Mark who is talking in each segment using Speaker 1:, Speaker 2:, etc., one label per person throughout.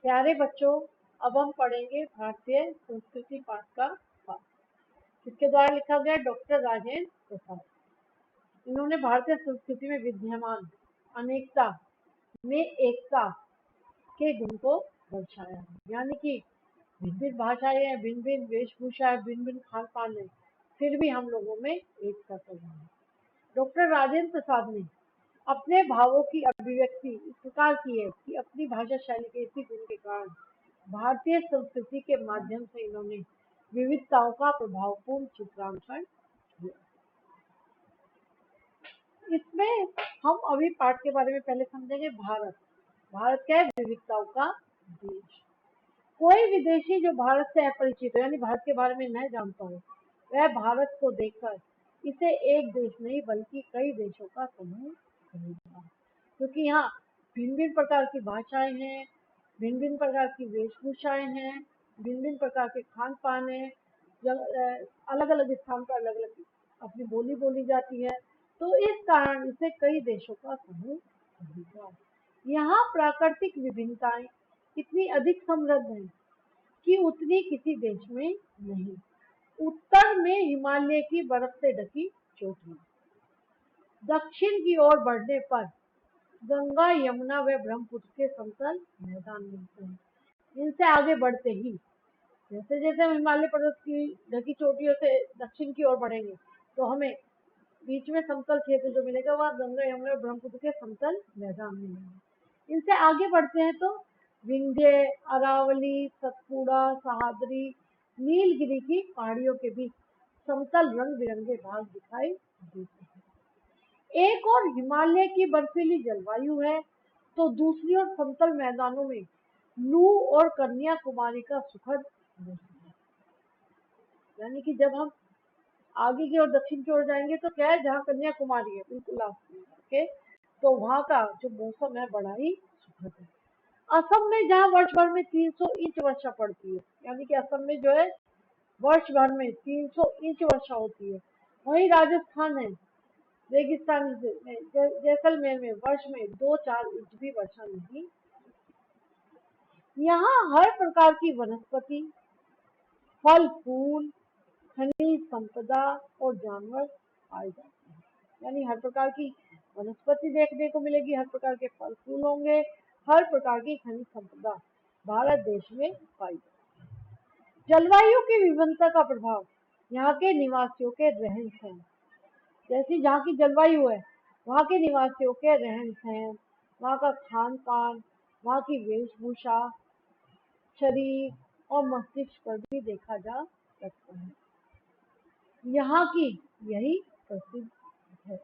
Speaker 1: प्यारे बच्चों, अब हम पढ़ेंगे भारतीय संस्कृति पाठ का पाठ, जिसके द्वारा लिखा गया डॉक्टर राजेंद्र प्रसाद। इन्होंने भारतीय संस्कृति में विद्यमान अनेकता में एकता के गुण को दर्शाया है। यानी कि भिन्न भिन्न भाषाएं हैं, भिन्न भिन्न वेशभूषा है, भिन्न भिन्न खान पान है, फिर भी हम लोगों में एकता चल रही है। डॉक्टर राजेंद्र प्रसाद ने अपने भावों की अभिव्यक्ति इस प्रकार की है कि अपनी भाषा शैली के इसी गुण के कारण भारतीय संस्कृति के माध्यम से इन्होंने विविधताओं का प्रभावपूर्ण चित्रांकन किया। इसमें हम अभी पाठ के बारे में पहले समझेंगे। भारत क्या है? विविधताओं का देश। कोई विदेशी जो भारत से अपरिचित हो, यानी भारत के बारे में नहीं जानता हो, वह भारत को देखकर इसे एक देश नहीं बल्कि कई देशों का समूह कहेगा, क्योंकि यहाँ भिन्न भिन्न प्रकार की भाषाएं हैं, भिन्न भिन्न प्रकार की वेशभूषाएं हैं, भिन्न भिन्न प्रकार के खान पान है, अलग अलग स्थान पर अलग अलग अपनी बोली बोली जाती है, तो इस कारण इसे कई देशों का समूह कहेगा। यहाँ प्राकृतिक विभिन्नताएं इतनी अधिक समृद्ध हैं कि उतनी किसी देश में नहीं। उत्तर में हिमालय की बर्फ से ढकी चोटियां, दक्षिण की ओर बढ़ने पर गंगा, यमुना व ब्रह्मपुत्र के समतल मैदान मिलते हैं। इनसे आगे बढ़ते ही जैसे जैसे हम हिमालय पर्वत की ढकी चोटियों से दक्षिण की ओर बढ़ेंगे तो हमें बीच में समतल क्षेत्र जो मिलेगा वह गंगा, यमुना और ब्रह्मपुत्र के समतल मैदान मिलेंगे। इनसे आगे बढ़ते हैं तो विंध्य, अरावली, सतपुड़ा, सहाद्री, नीलगिरी की पहाड़ियों के बीच समतल रंग बिरंगे भाग दिखाई देते हैं। एक और हिमालय की बर्फीली जलवायु है तो दूसरी ओर समतल मैदानों में लू और कन्याकुमारी का सुखद मौसम है। यानी कि जब हम आगे की ओर दक्षिण की ओर जाएंगे तो क्या है, जहाँ कन्याकुमारी है बिल्कुल लास्ट में, ओके, तो वहाँ का जो मौसम है बड़ा ही सुखद है। असम में जहाँ वर्ष भर में 300 इंच वर्षा पड़ती है, यानी कि असम में जो है वर्ष भर में 300 इंच वर्षा होती है। वहीं राजस्थान है रेगिस्तान जैसलमेर में वर्ष में 2-4 इंच भी वर्षा नहीं। यहाँ हर प्रकार की वनस्पति, फल फूल, खनिज संपदा और जानवर पाए जाते हैं। यानी हर प्रकार की वनस्पति देखने को मिलेगी, हर प्रकार के फल फूल होंगे, हर प्रकार की खनिज संपदा भारत देश में पाई जाती है। जलवायु की विभिन्नता का प्रभाव यहाँ के निवासियों के रहन सहन, जैसी जहाँ की जलवायु है वहाँ के निवासियों के रहन सहन, वहाँ का खान पान, वहाँ की वेशभूषा, शरीर और मस्तिष्क पर भी देखा जा सकता है। यहाँ की यही प्रसिद्ध है।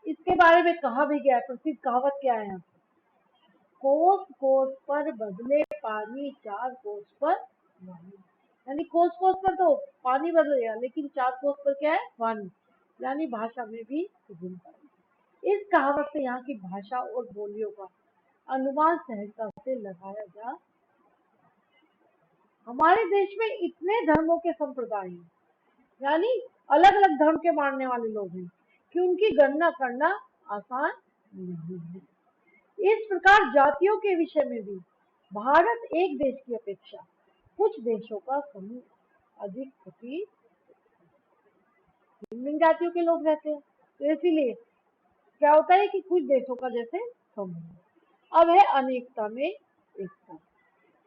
Speaker 1: इसके बारे में कहा भी गया है, प्रसिद्ध कहावत क्या है, कोस कोस पर बदले पानी, 4 कोस पर पानी। यानी कोस कोस पर तो पानी बदलेगा, लेकिन 4 कोस पर क्या है, पानी। यानी भाषा में भी विभिन्नता। इस कहावत से यहाँ की भाषा और बोलियों का अनुमान सहजता से लगाया जा। हमारे देश में इतने धर्मों के संप्रदाय हैं, यानी अलग अलग धर्म के मानने वाले लोग हैं, कि उनकी गणना करना आसान नहीं है। इस प्रकार जातियों के विषय में भी भारत एक देश की अपेक्षा कुछ देशों का समूह अधिक प्रतीत, भिन्न जातियों के लोग रहते हैं, तो इसीलिए क्या होता है कि कुछ देशों का जैसे समूह। अब है अनेकता में एकता।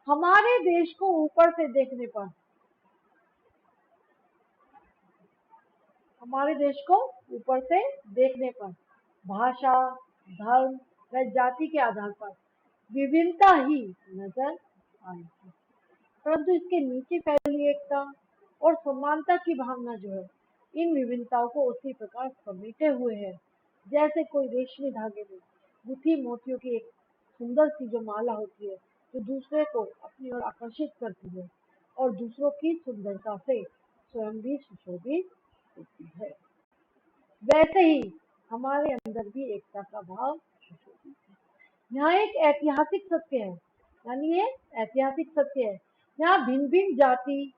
Speaker 1: हमारे देश को ऊपर से देखने पर, हमारे देश को ऊपर से देखने पर भाषा, धर्म व जाति के आधार पर विभिन्नता ही नजर आएगी, परंतु इसके नीचे फैली एकता और समानता की भावना जो है इन विभिन्नताओं को उसी प्रकार समेटे हुए है, जैसे कोई रेशमी धागे में गुथी मोतियों की एक सुंदर सी जो माला होती है, जो दूसरे को अपनी ओर आकर्षित करती है और दूसरों की सुंदरता से स्वयं भी सुशोभित होती है। वैसे ही हमारे अंदर भी एकता का भाव सुशोभित है। यहाँ एक ऐतिहासिक सत्य है, यानी ये ऐतिहासिक सत्य है, यहाँ भिन्न भिन्न जाति,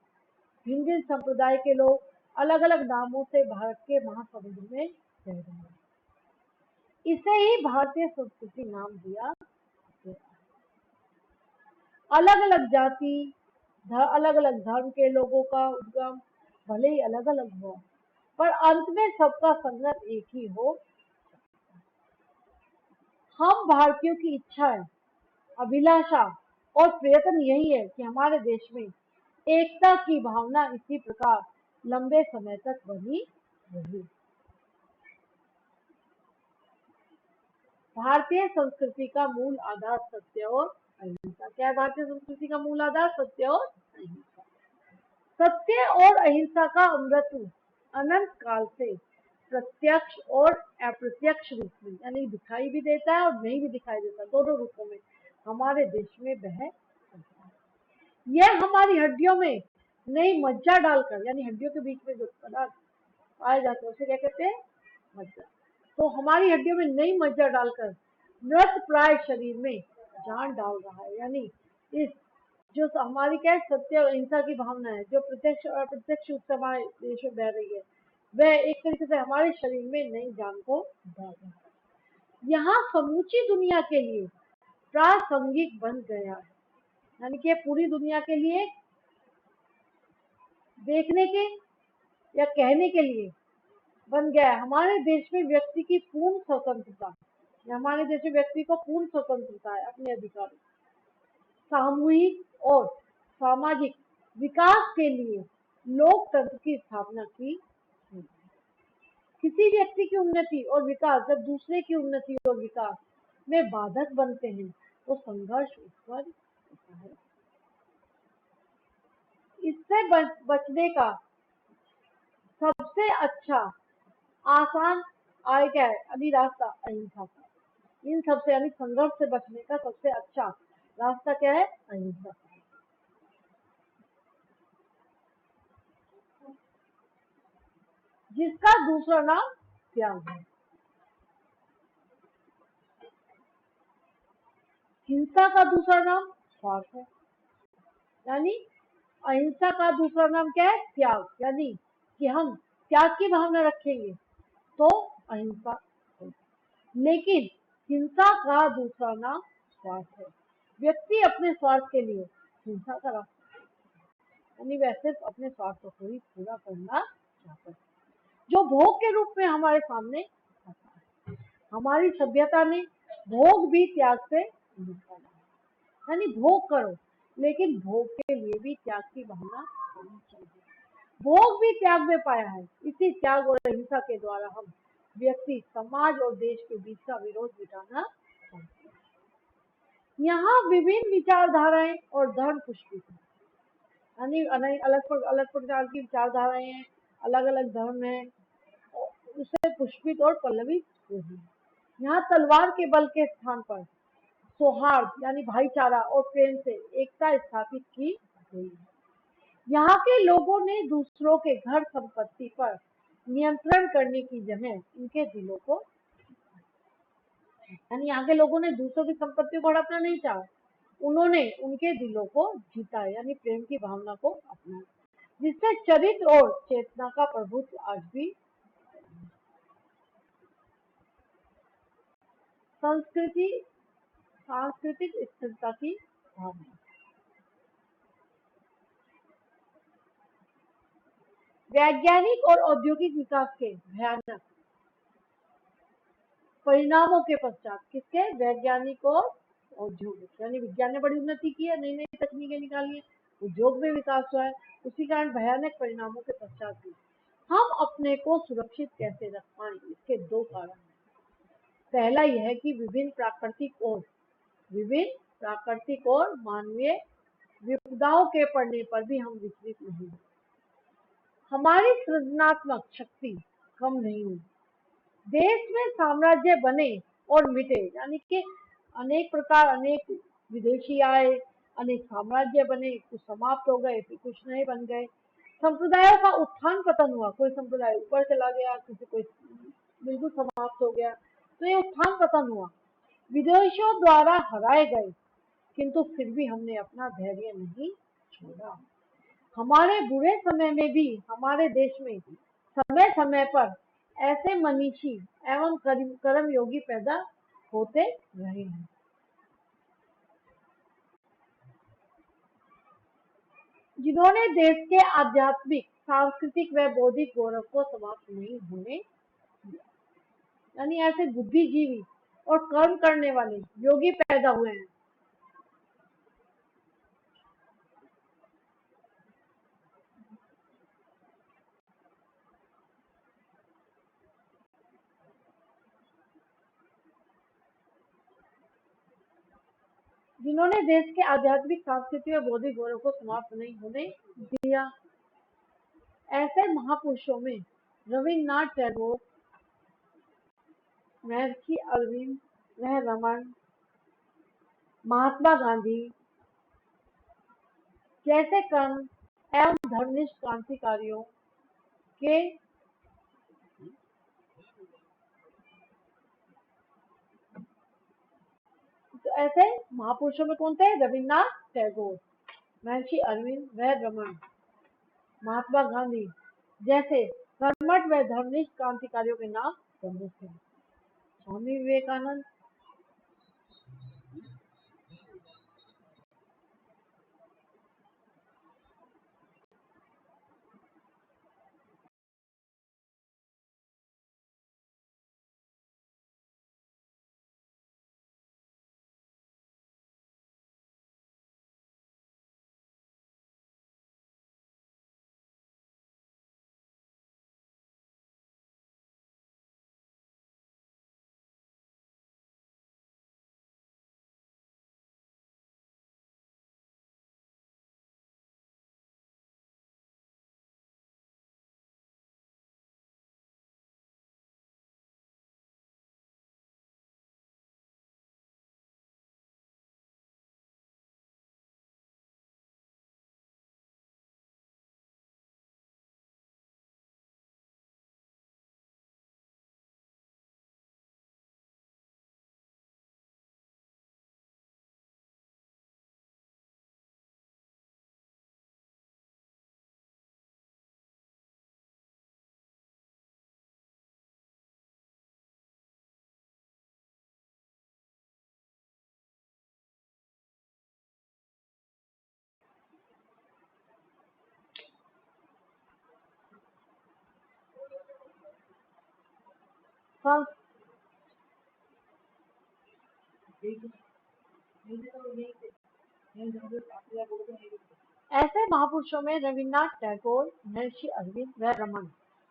Speaker 1: भिन्न भिन्न संप्रदाय के लोग अलग अलग नामों से भारत के महासमुद्र में रह रहे हैं। इसे ही भारतीय संस्कृति नाम दिया गया। अलग अलग जाति, अलग अलग धर्म के लोगों का उद्गम भले ही अलग अलग हो, पर अंत में सबका संगत एक ही हो। हम भारतीयों की इच्छा है, अभिलाषा और प्रयत्न यही है कि हमारे देश में एकता की भावना इसी प्रकार लंबे समय तक बनी रही। भारतीय संस्कृति का मूल आधार सत्य और अहिंसा। क्या है भारतीय संस्कृति का मूल आधार? सत्य और अहिंसा। सत्य और अहिंसा का अमृत अनंत काल से प्रत्यक्ष और अप्रत्यक्ष रूप में, यानी दिखाई भी देता है और नहीं भी दिखाई देता, दोनों रूपों में हमारे देश में बह रहा है। यह हमारी हड्डियों में नई मज्जा डालकर, यानी हड्डियों के बीच में जो पदार्थ पाए जाते हैं उसे क्या कहते हैं? मज्जा। तो हमारी हड्डियों में नई मज्जा डालकर मृत प्राय शरीर में जान डाल रहा है। यानी इस जो हमारी क्या है, सत्य और अहिंसा की भावना है, जो प्रत्यक्ष और अप्रत्यक्ष रूप से हमारे देश में बह रही है, वह एक तरीके से हमारे शरीर में नई जान को डाल रहा है। यहाँ समूची दुनिया के लिए प्रासंगिक बन गया है, यानी कि पूरी दुनिया के लिए देखने के या कहने के लिए बन गया है। हमारे देश में व्यक्ति की पूर्ण स्वतंत्रता, हमारे देश में व्यक्ति को पूर्ण स्वतंत्रता है अपने अधिकारों, सामूहिक और सामाजिक विकास के लिए लोकतंत्र की स्थापना की। किसी व्यक्ति की उन्नति और विकास जब दूसरे की उन्नति और विकास में बाधक बनते हैं तो संघर्ष उत्पन्न होता है। इससे बचने का सबसे अच्छा आसान क्या है? अभी रास्ता अहिंसा का। इन सबसे यानी संघर्ष से बचने का सबसे अच्छा रास्ता क्या है? अहिंसा। जिसका दूसरा नाम त्याग है। हिंसा का दूसरा नाम स्वार्थ है, यानी अहिंसा का दूसरा नाम क्या है? त्याग। यानी कि हम त्याग की भावना रखेंगे तो अहिंसा है। लेकिन हिंसा का दूसरा नाम स्वार्थ है। व्यक्ति अपने स्वार्थ के लिए हिंसा का रास्ता, यानी वैसे अपने स्वार्थ को ही पूरा करना चाहता है, जो भोग के रूप में हमारे सामने आता है। हमारी सभ्यता ने भोग भी त्याग से निकाला है, यानी भोग करो लेकिन भोग के लिए भी त्याग की भावना होनी चाहिए। भोग भी त्याग में पाया है। इसी त्याग और अहिंसा के द्वारा हम व्यक्ति, समाज और देश के बीच का विरोध मिटाना चाहते हैं। यहाँ विभिन्न विचारधाराएं और धर्म पुष्पित है, यानी अलग प्रकार की विचारधाराएं हैं, अलग अलग धर्म है, उससे पुष्पित और पल्लवित हुई है। यहाँ तलवार के बल के स्थान पर सौहार्द यानी भाईचारा और प्रेम से एकता स्थापित की गई है। यहाँ के लोगों ने दूसरों के घर संपत्ति पर नियंत्रण करने की जगह उनके दिलों को, यानी यहाँ के लोगों ने दूसरों की संपत्ति को हड़पना नहीं चाहा, उन्होंने उनके दिलों को जीता, यानी प्रेम की भावना को अपनाया, जिससे चरित्र और चेतना का प्रभुत्व आज भी। सांस्कृतिक स्थिरता की भावना। वैज्ञानिक और औद्योगिक विकास के भयानक परिणामों के पश्चात, किसके? वैज्ञानिक और औद्योगिक, यानी विज्ञान ने बड़ी उन्नति की है, नई नई तकनीकें निकाली है, उद्योग में विकास हुआ है, उसी कारण भयानक परिणामों के पश्चात भी हम अपने को सुरक्षित कैसे रख पाए, इसके दो कारण हैं। पहला यह है कि विभिन्न प्राकृतिक और मानवीय विपदाओं के पड़ने पर भी हम विचलित नहीं हुए, हमारी सृजनात्मक शक्ति कम नहीं हुई। देश में साम्राज्य बने और मिटे, यानी कि अनेक विदेशी आए, अनेक साम्राज्य बने, कुछ समाप्त हो गए, फिर कुछ नए बन गए। संप्रदायों का उत्थान पतन हुआ, कोई संप्रदाय ऊपर चला गया, कोई बिल्कुल समाप्त हो गया, तो ये उत्थान पतन हुआ। विदेशियों द्वारा हराए गए, किंतु फिर भी हमने अपना धैर्य नहीं छोड़ा। हमारे बुरे समय में भी हमारे देश में समय समय पर ऐसे मनीषी एवं कर्म योगी पैदा होते रहे हैं। जिन्होंने देश के आध्यात्मिक, सांस्कृतिक व बौद्धिक गौरव को समाप्त नहीं होने दिया। यानी ऐसे बुद्धिजीवी और कर्म करने वाले योगी पैदा हुए हैं। जिन्होंने देश के आध्यात्मिक, सांस्कृतिक व बौद्धिक गौरव को समाप्त नहीं होने दिया। ऐसे महापुरुषों में रविन्द्रनाथ टैगोर, महर्षि अरविंद व रमन, महात्मा गांधी जैसे कर्म एवं धर्मनिष्ठ क्रांतिकारियों के तो ऐसे महापुरुषों में कौन थे? रविन्द्रनाथ टैगोर, महर्षि अरविंद व रमन, महात्मा गांधी जैसे कर्मठ व धर्मनिष्ठ क्रांतिकारियों के नाम प्रमुख हैं। स्वामी विवेकानंद, ऐसे महापुरुषों में रविन्द्रनाथ टैगोर, महर्षि अरविंद व रमन,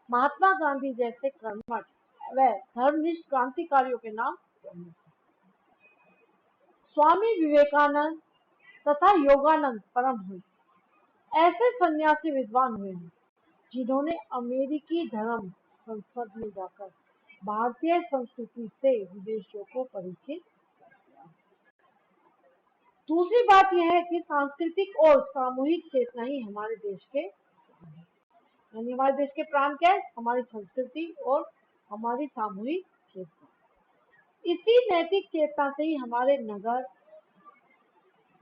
Speaker 1: महात्मा गांधी जैसे कर्मठ व धर्मनिष्ठ क्रांतिकारियों के नाम प्रमुख हैं। स्वामी विवेकानंद तथा योगानंद परमहंस ऐसे सन्यासी विद्वान हुए हैं जिन्होंने अमेरिकी धर्म संसद में जाकर भारतीय संस्कृति से विदेशियों को परिचित किया। दूसरी बात यह है कि सांस्कृतिक और सामूहिक चेतना ही हमारे देश के यानी हमारे देश के प्राण क्या है? हमारी संस्कृति और हमारी सामूहिक चेतना। इसी नैतिक चेतना से ही हमारे नगर,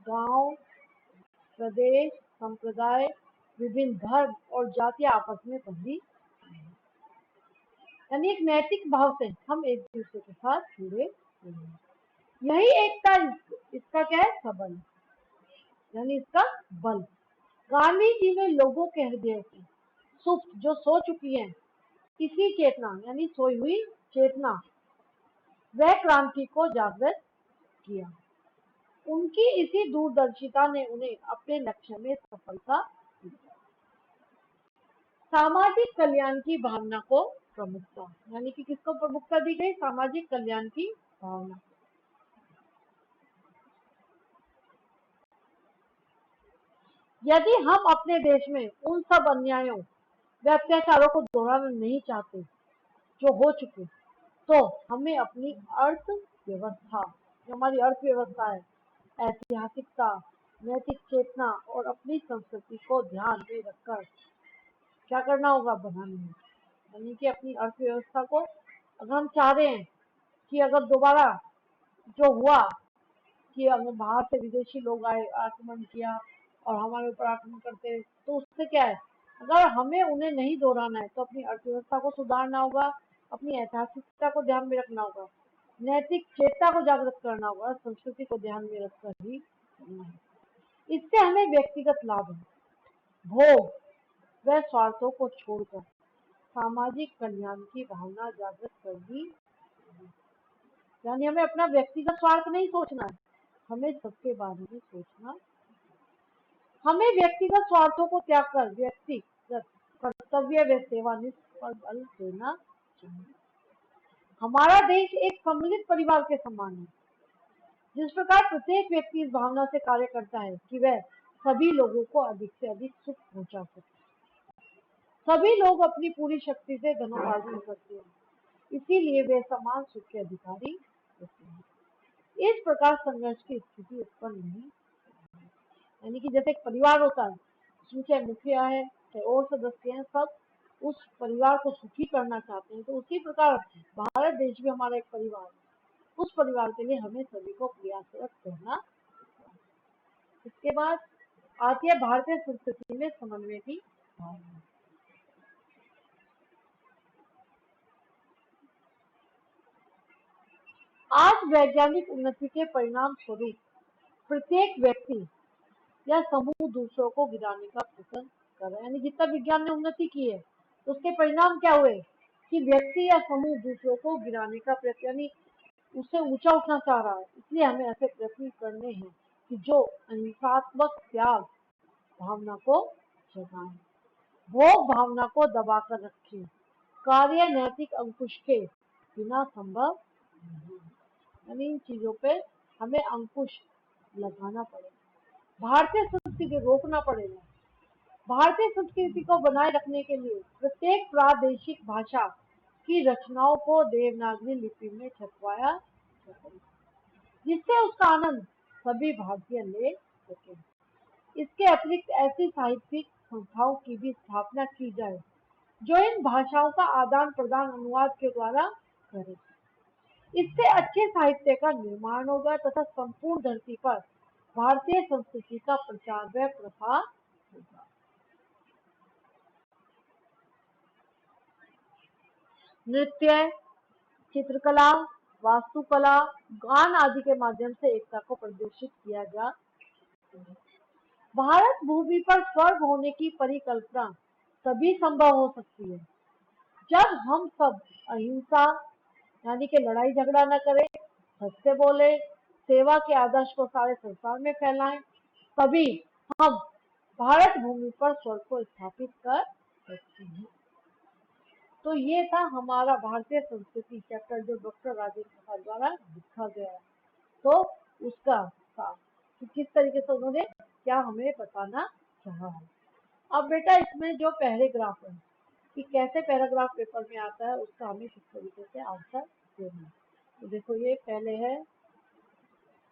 Speaker 1: गांव, प्रदेश, संप्रदाय, विभिन्न धर्म और जातियां आपस में बंधी, यानी एक नैतिक भाव से हम एक दूसरे के साथ जुड़े हुए हैं। यही एकता इसका क्या है? सबल, यानी इसका बल। गांधी जी ने लोगों के हृदय से सुप्त जो सो चुकी है इसी चेतना यानी सोई हुई चेतना वह क्रांति को जागृत किया। उनकी इसी दूरदर्शिता ने उन्हें अपने लक्ष्य में सफलता दी। सामाजिक कल्याण की भावना को प्रमुखता, यानी कि किसको प्रमुखता दी गई? सामाजिक कल्याण की भावना। यदि हम अपने देश में उन सब अन्यायों व अत्याचारों को दोहराना नहीं चाहते जो हो चुके, तो हमें अपनी अर्थव्यवस्था, जो हमारी अर्थव्यवस्था है, ऐतिहासिकता, नैतिक चेतना और अपनी संस्कृति को ध्यान में रखकर क्या करना होगा? बनानी होगी। यानी कि अपनी अर्थव्यवस्था को अगर हम चाह रहे हैं कि अगर दोबारा जो हुआ कि अगर बाहर से विदेशी लोग आए, आक्रमण किया और हमारे ऊपर आक्रमण करते, तो उससे क्या है? अगर हमें उन्हें नहीं दोहराना है तो अपनी अर्थव्यवस्था को सुधारना होगा, अपनी ऐतिहासिकता को ध्यान में रखना होगा, नैतिक चेतना को जागृत करना होगा, संस्कृति को ध्यान में रखकर ही करना है। इससे हमें व्यक्तिगत लाभ है, भोग व स्वार्थों को छोड़कर सामाजिक कल्याण की भावना जागृत करनी, यानी हमें अपना व्यक्तिगत स्वार्थ नहीं सोचना है, हमें सबके बारे में सोचना। हमें व्यक्तिगत स्वार्थों को त्याग कर व्यक्तिगत कर्तव्य व सेवानिष्ठ पर बल देना चाहिए। हमारा देश एक सम्मिलित परिवार के समान है। जिस प्रकार प्रत्येक व्यक्ति इस भावना से कार्य करता है कि वह सभी लोगों को अधिक से अधिक सुख पहुंचा सके, सभी लोग अपनी पूरी शक्ति से धनोपार्जन करते हैं, इसीलिए वे समान सुख के अधिकारी होते हैं। इस प्रकार संघर्ष की स्थिति उत्पन्न नहीं, यानी कि जैसे एक परिवार होता है, उसमें चाहे मुखिया है चाहे और सदस्य हैं, सब उस परिवार को सुखी करना चाहते हैं, तो उसी प्रकार भारत देश भी हमारा एक परिवार है। उस परिवार के लिए हमें सभी को प्रयासरत करना। इसके बाद आती है भारतीय संस्कृति में समन्वय की भावना। आज वैज्ञानिक उन्नति के परिणाम स्वरूप प्रत्येक व्यक्ति या समूह दूसरों को गिराने का प्रयत्न कर रहा है, यानी जितना विज्ञान ने उन्नति की है तो उसके परिणाम क्या हुए कि व्यक्ति या समूह दूसरों को गिराने का प्रयत्न, यानी उससे ऊंचा उठना चाह रहा है। इसलिए हमें ऐसे प्रयत्न करने हैं कि जो अहिंसात्मक त्याग भावना को जगाएं, भोग भावना को दबाकर रखें, कार्य नैतिक अंकुश के बिना संभव नहीं, यानी इन चीजों पे हमें अंकुश लगाना पड़ेगा, भारतीय संस्कृति रोकना पड़ेगा। भारतीय संस्कृति को बनाए रखने के लिए प्रत्येक प्रादेशिक भाषा की रचनाओं को देवनागरी लिपि में छपवाया, जिससे उसका आनंद सभी भारतीय ले सके। इसके अतिरिक्त ऐसी साहित्यिक संस्थाओं की भी स्थापना की जाए जो इन भाषाओं का आदान प्रदान अनुवाद के द्वारा करे। इससे अच्छे साहित्य का निर्माण होगा तथा संपूर्ण धरती पर भारतीय संस्कृति का प्रचार व प्रसार होगा। नृत्य, चित्रकला, वास्तुकला, गान आदि के माध्यम से एकता को प्रदर्शित किया जा। भारत भूमि पर स्वर्ग होने की परिकल्पना तभी संभव हो सकती है जब हम सब अहिंसा, यानी कि लड़ाई झगड़ा न करें, सत्य बोले, सेवा के आदर्श को सारे संसार में फैलाएं, तभी हम भारत भूमि पर स्वर्ग को स्थापित कर सकते हैं। तो ये था हमारा भारतीय संस्कृति चैप्टर जो डॉक्टर राजेंद्र प्रसाद द्वारा लिखा गया है। तो उसका था कि किस तरीके से उन्होंने क्या हमें बताना चाहा है। अब बेटा इसमें जो पैराग्राफ है कि कैसे पैराग्राफ पेपर में आता है उसका हमें किस तरीके से आंसर देना है। तो देखो ये पहले है,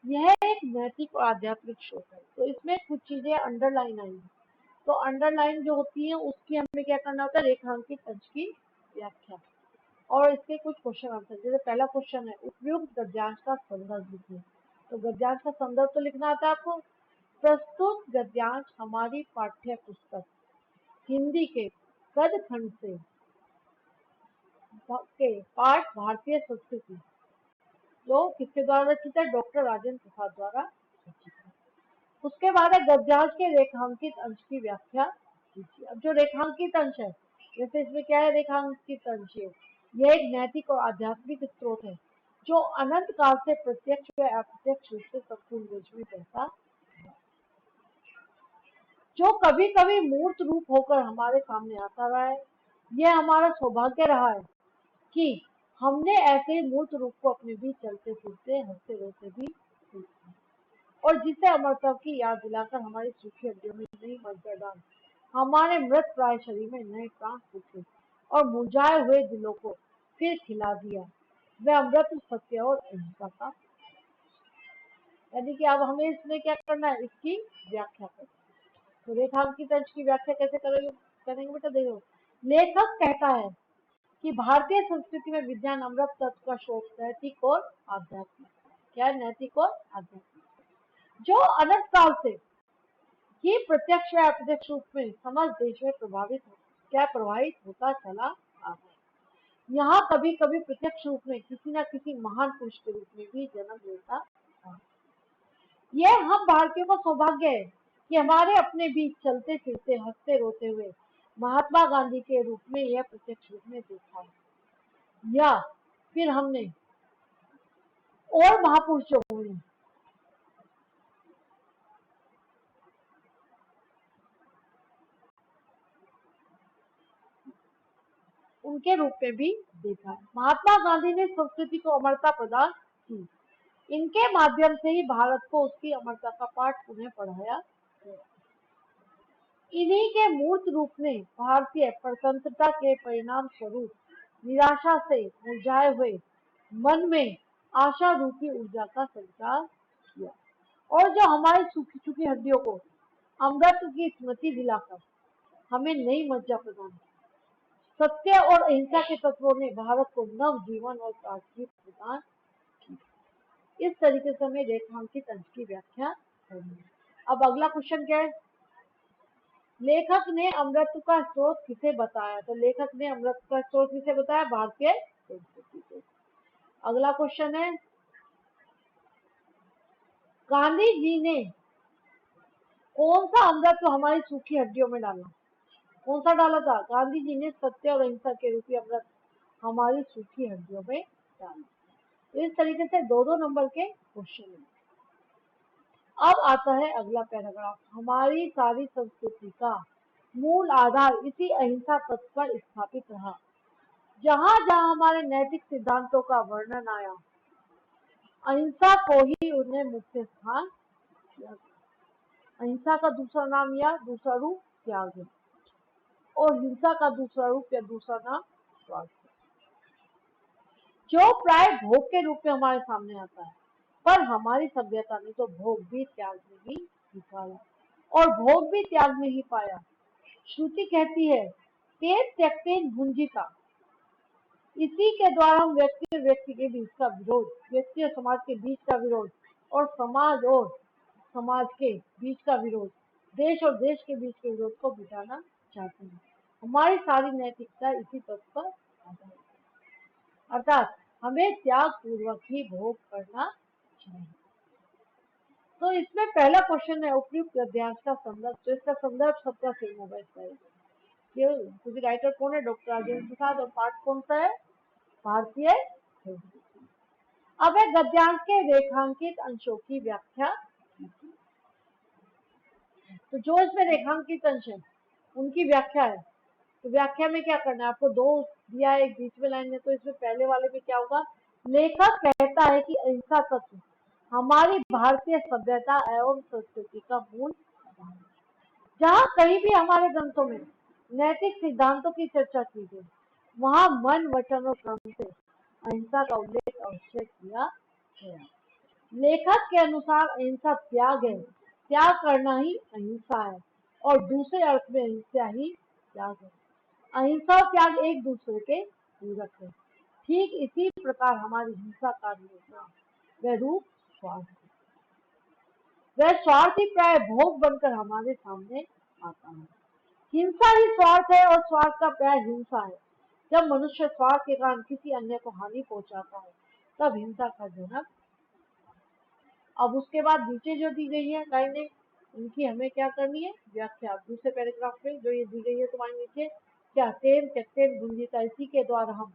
Speaker 1: यह एक नैतिक और आध्यात्मिक शोध है, तो इसमें कुछ चीजें अंडरलाइन आई है। तो अंडरलाइन जो होती है उसकी हमें क्या करना होता है, रेखांकित अंश की व्याख्या और इसके कुछ क्वेश्चन आंसर। जैसे पहला क्वेश्चन है उपयुक्त गद्यांश का संदर्भ लिखिए, तो गद्यांश का संदर्भ तो लिखना आता है आपको। प्रस्तुत गद्यांश हमारी पाठ्य पुस्तक हिंदी के गद्य खंड से के पाठ भारतीय संस्कृति जो किसके द्वारा रचित है, डॉक्टर राजेंद्र प्रसाद द्वारा रचित है। उसके बाद है गद्यांश के रेखांकित अंश की व्याख्या कीजिए। अब जो रेखांकित अंश है, जैसे इसमें क्या है रेखांकित अंश है, यह एक नैतिक और आध्यात्मिक स्रोत है जो अनंत काल से प्रत्यक्ष व अप्रत्यक्ष रूप से संपूर्ण देश में बहता है, जो कभी कभी मूर्त रूप होकर हमारे सामने आता रहा है। यह हमारा सौभाग्य रहा है कि हमने ऐसे मूर्त रूप को अपने बीच चलते फिरते हंसते रोते भी देखा, और जिसे अमरत्व की याद दिलाकर हमारी सूखी हड्डियों में नई मज्जा डाल हमारे मृत प्राय शरीर में नए प्राण फूके और मुरझाए हुए दिलों को फिर खिला दिया। वह अमृत सत्य और अहिंसा का, यानी कि अब हमें इसमें क्या करना है, इसकी व्याख्या करना। तो रेखांकित अंश की व्याख्या कैसे करेंगे बेटा, देखो लेखक कहता है कि भारतीय संस्कृति में विज्ञान अमृत तत्व का शोध नैतिक और आध्यात्मिक, क्या है नैतिक और आध्यात्मिक, जो अनंत काल से ही प्रत्यक्ष या अप्रत्यक्ष रूप में समस्त देश में प्रभावित होता चला आ रहा है। यहाँ कभी कभी प्रत्यक्ष रूप में किसी न किसी महान पुरुष के रूप में भी जन्म लेता था। यह हम भारतीयों का सौभाग्य है कि हमारे अपने बीच चलते फिरते हंसते रोते हुए महात्मा गांधी के रूप में यह प्रत्यक्ष रूप में देखा है। या फिर हमने और महापुरुषों हुए उनके रूप में भी देखा है। महात्मा गांधी ने संस्कृति को अमरता प्रदान की। इनके माध्यम से ही भारत को उसकी अमरता का पाठ पुनः पढ़ाया गया। इन्हीं के मूर्त रूप में भारतीय स्वतंत्रता के परिणाम स्वरूप निराशा से मुरझाए हुए मन में आशा रूपी ऊर्जा का संचार किया और जो हमारी सूखी सूखी हड्डियों को अमृत की स्मृति दिलाकर हमें नई मज्जा प्रदान की। सत्य और अहिंसा के तत्वों ने भारत को नव जीवन और ताजगी प्रदान की। इस तरीके से हमें रेखांकित अंश की व्याख्या करनी है। अब अगला क्वेश्चन क्या है? लेखक ने अमृत का स्रोत किसे बताया? तो लेखक ने अमृत का स्रोत किसे बताया? भारतीय संस्कृति को। अगला क्वेश्चन है, गांधी जी ने कौन सा अमृत हमारी सूखी हड्डियों में डाला? कौन सा डाला था? गांधी जी ने सत्य और अहिंसा के रूपी अमृत हमारी सूखी हड्डियों में डाला। तो इस तरीके से दो दो नंबर के क्वेश्चन है। अब आता है अगला पैराग्राफ। हमारी सारी संस्कृति का मूल आधार इसी अहिंसा तत्व पर स्थापित रहा। जहां जहां हमारे नैतिक सिद्धांतों का वर्णन आया, अहिंसा को ही उन्हें मुख्य स्थान दिया। अहिंसा का दूसरा नाम या दूसरा रूप त्याग है और हिंसा का दूसरा रूप या दूसरा नाम स्वार्थ है, जो प्राय भोग के रूप में हमारे सामने आता है। पर हमारी सभ्यता ने तो भोग भी त्याग में ही निकाला और भोग भी त्याग में ही पाया। श्रुति कहती है, तेन त्यक्तेन भुंजीता। इसी के द्वारा हम व्यक्ति और व्यक्ति के बीच का विरोध, व्यक्ति और समाज के बीच का विरोध और समाज के बीच का विरोध, देश और देश के बीच के विरोध को मिटाना चाहते हैं। हमारी सारी नैतिकता इसी तत्व पर आधारित है। अर्थात हमें त्याग पूर्वक ही भोग करना चाहिए। तो इसमें पहला क्वेश्चन है, उपयुक्त गद्यांश का संदर्भ। तो इसका संदर्भ सबका सेम होगा। इसका राइटर कौन है? डॉक्टर राजेंद्र प्रसाद। और पाठ कौन सा है? भारतीय संस्कृति। अब है गद्यांश के रेखांकित अंशों की व्याख्या। तो जो इसमें रेखांकित अंश है उनकी व्याख्या है। तो व्याख्या में क्या करना है आपको? दो दिया है, एक बीच में लाइन है। तो इसमें पहले वाले में क्या होगा? लेखक कहता है कि अहिंसा तत्व हमारी भारतीय सभ्यता एवं संस्कृति का मूल आधार है। जहाँ कहीं भी हमारे ग्रंथों में नैतिक सिद्धांतों की चर्चा की गई, वहां मन, वचन और कर्म से अहिंसा का उल्लेख अवश्य किया गया। लेखक के अनुसार अहिंसा त्याग है, त्याग करना ही अहिंसा है और दूसरे अर्थ में अहिंसा ही त्याग है। अहिंसा और त्याग एक दूसरे के पूरक है। ठीक इसी प्रकार हमारी हिंसा का वह रूप स्वार्थ है। वह स्वार्थ ही प्राय भोग बनकर हमारे सामने आता है। हिंसा ही स्वार्थ है और स्वार्थ का प्राय हिंसा है। जब मनुष्य स्वार्थ के कारण किसी अन्य को हानि पहुंचाता है, तब हिंसा का जन्म। अब उसके बाद नीचे जो दी गई है लाइनें, उनकी हमें क्या करनी है? व्याख्या। दूसरे पैराग्राफ में जो ये दी गई है तुम्हारे नीचे, क्या? तेन त्यक्तेन भुंजीता। इसी के द्वारा हम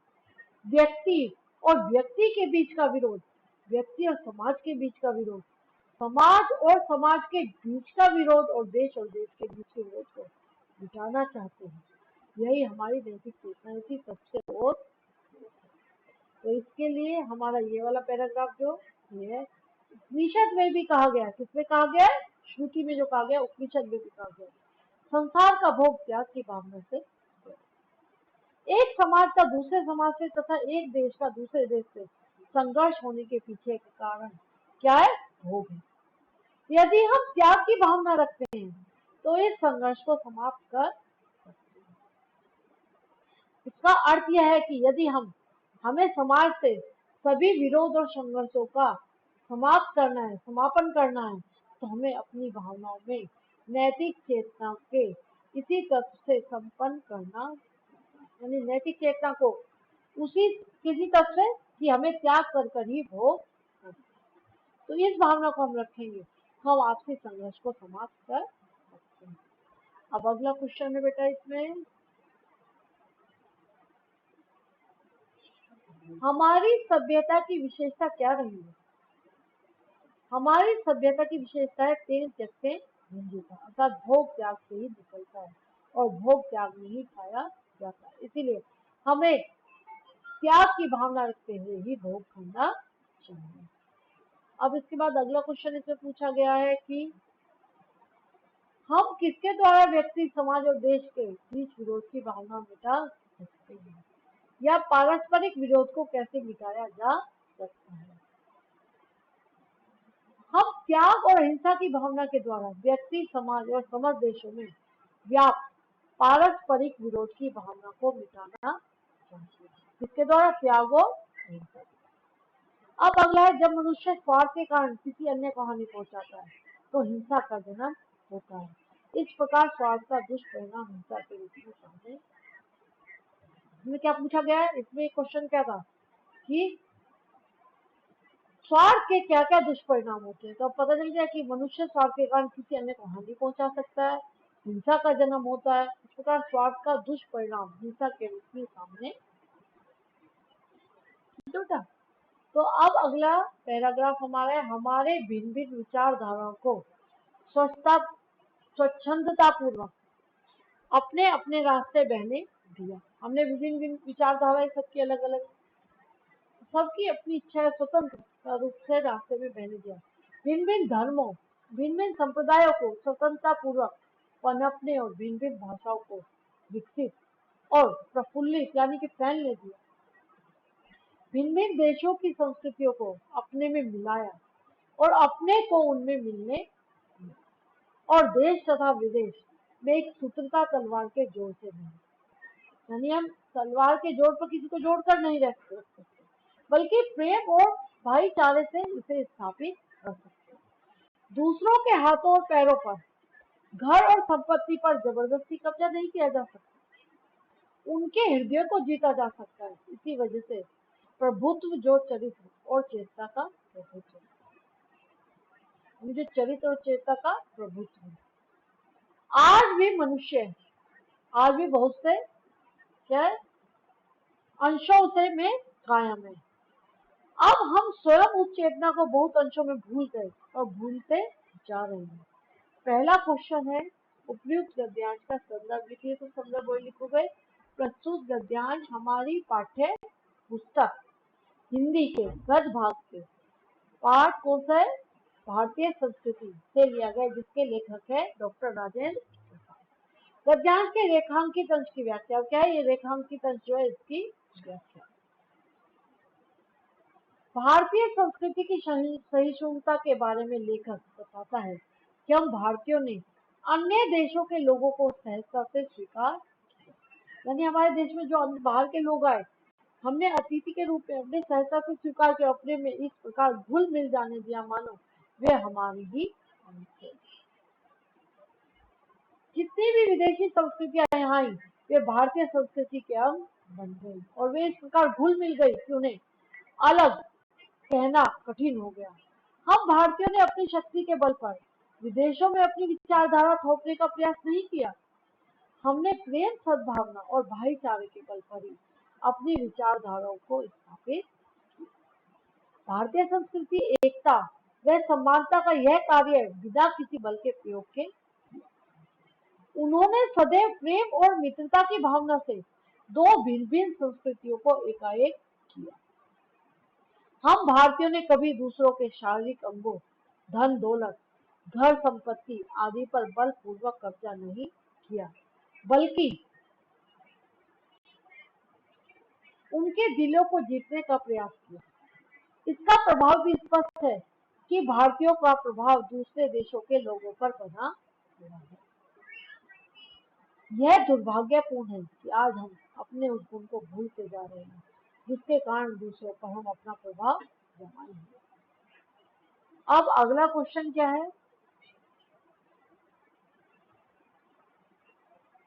Speaker 1: व्यक्ति और व्यक्ति के बीच का विरोध, व्यक्ति और समाज के बीच का विरोध, समाज और समाज के बीच का विरोध और देश के बीच के विरोध को मिटाना चाहते हैं। यही हमारी नैतिक चेतना की सबसे और। तो इसके लिए हमारा ये वाला पैराग्राफ जो ये है, उपनिषद में भी कहा गया। किसमें कहा गया? श्रुति में जो कहा गया, उपनिषद में भी कहा गया। संसार का भोग त्याग की भावना से, एक समाज का दूसरे समाज से तथा एक देश का दूसरे देश से संघर्ष होने के पीछे का कारण क्या है? भोग है। यदि हम त्याग की भावना रखते हैं तो इस संघर्ष को समाप्त कर सकते हैं। इसका अर्थ यह है कि यदि हमें समाज से सभी विरोध और संघर्षों का समापन करना है, तो हमें अपनी भावनाओं में नैतिक चेतना के इसी तत्व से संपन्न करना, यानी नैतिक चेतना को उसी किसी तरह से कि हमें त्याग कर कर ही भोग करना। तो इस भावना को हम रखेंगे, हम आपसी संघर्ष को समाप्त कर सकते हैं। अब अगला क्वेश्चन है बेटा इसमें, हमारी सभ्यता की विशेषता क्या रही है? हमारी सभ्यता की विशेषता है तेल त्याग से भिन्नता, अर्थात भोग त्याग से ही निकलता है और भोग त्याग में ही पाया जाता है। इसीलिए हमें त्याग की भावना रखते हुए ही भोग करना चाहिए। अब इसके बाद अगला क्वेश्चन इसमें पूछा गया है कि हम किसके द्वारा व्यक्ति, समाज और देश के बीच विरोध की भावना मिटा सकते हैं, या पारस्परिक विरोध को कैसे मिटाया जा सकता है? हम त्याग और हिंसा की भावना के द्वारा व्यक्ति, समाज और समस्त देशों में व्याप्त पारस्परिक विरोध की भावना को मिटाना चाहिए। किसके द्वारा? त्याग और हिंसा। अब अगला है, जब मनुष्य स्वार्थ के कारण किसी अन्य को हानि पहुंचाता है तो हिंसा का जन्म होता है। इस प्रकार स्वार्थ का दुष्परिणाम हिंसा के रूप में सामने। इसमें क्या पूछा गया है? इसमें क्वेश्चन क्या था कि स्वार्थ के क्या क्या दुष्परिणाम होते हैं। तो अब पता चल गया कि मनुष्य स्वार्थ के कारण किसी अन्य को हानि पहुंचा सकता है, हिंसा का जन्म होता है। इस प्रकार स्वार्थ का दुष्परिणाम हिंसा के रूप में सामने। तो अब अगला पैराग्राफ हमारा है, हमारे भिन्न भिन्न विचारधाराओं को स्वच्छंदता पूर्वक अपने अपने रास्ते बहने दिया। हमने विभिन्न भिन्न विचारधाराएं, सबकी अलग अलग, सबकी अपनी इच्छा स्वतंत्र रूप से रास्ते में बहने दिया। भिन्न भिन्न धर्मों, भिन्न भिन्न संप्रदायों को स्वतंत्रता पूर्वक पनपने और भिन्न भिन्न भाषाओं को विकसित और प्रफुल्लित यानी कि फैलने दिया। भिन्न भिन्न देशों की संस्कृतियों को अपने में मिलाया और अपने को उनमें मिलने दिया। और देश तथा विदेश में एक सूत्रता तलवार के जोर से बनी, यानी हम तलवार के जोर पर किसी को जोड़कर नहीं रख सकते, बल्कि प्रेम और भाईचारे से इसे स्थापित कर सकते हैं। दूसरों के हाथों और पैरों पर, घर और संपत्ति पर जबरदस्ती कब्जा नहीं किया जा सकता, उनके हृदय को जीता जा सकता है। इसी वजह से प्रभुत्व जो चरित्र और चेतना का प्रभुत्व, जो चरित्र और चेतना का प्रभुत्व है। आज भी मनुष्य, आज भी बहुत से क्या अंशों से में कायम है। अब हम स्वयं उस चेतना को बहुत अंशों में भूल गए और भूलते जा रहे हैं। पहला क्वेश्चन है, उपयुक्त गद्यांश का संदर्भ लिखिए। तो संदर्भ वही लिखोगे, प्रस्तुत गद्यांश हमारी पाठ्य पुस्तक हिंदी के गद्य भाग के पाठ कौन सा है? भारतीय संस्कृति से लिया गया, जिसके लेखक है डॉक्टर राजेंद्र प्रसाद। गद्यांश के रेखांकित अंश की व्याख्या क्या है? ये रेखांकित अंश जो है इसकी व्याख्या, भारतीय संस्कृति की सहिष्णुता के बारे में लेखक बताता है कि हम भारतीयों ने अन्य देशों के लोगों को सहजता से स्वीकार, यानी हमारे देश में जो बाहर के लोग आए, हमने अतिथि के रूप में अपने सहजता से स्वीकार किया, अपने में इस प्रकार घुल मिल जाने दिया मानो वे हमारी ही अंग थे। जितनी भी विदेशी संस्कृतियां यहाँ आई, वे भारतीय संस्कृति के अंग बन गई और वे इस प्रकार घुल मिल गई कि उन्हें अलग कहना कठिन हो गया। हम भारतीयों ने अपनी शक्ति के बल पर विदेशों में अपनी विचारधारा थोपने का प्रयास नहीं किया। हमने प्रेम, सद्भावना और भाईचारे के बल पर ही अपनी विचारधाराओं को स्थापित। भारतीय संस्कृति एकता व समानता का यह कार्य बिना किसी बल के प्रयोग के। उन्होंने सदैव प्रेम और मित्रता की भावना से दो भिन्न भिन्न संस्कृतियों को एकाएक किया। हम भारतीयों ने कभी दूसरों के शारीरिक अंगों, धन दौलत, घर संपत्ति आदि पर बलपूर्वक कब्जा नहीं किया, बल्कि उनके दिलों को जीतने का प्रयास किया। इसका प्रभाव भी स्पष्ट है कि भारतीयों का प्रभाव दूसरे देशों के लोगों पर बना हुआ है। यह दुर्भाग्यपूर्ण है कि आज हम अपने उस गुण को भूलते जा रहे हैं, जिसके कारण दूसरों पर हम अपना प्रभाव जमाएंगे। अब अगला क्वेश्चन क्या है?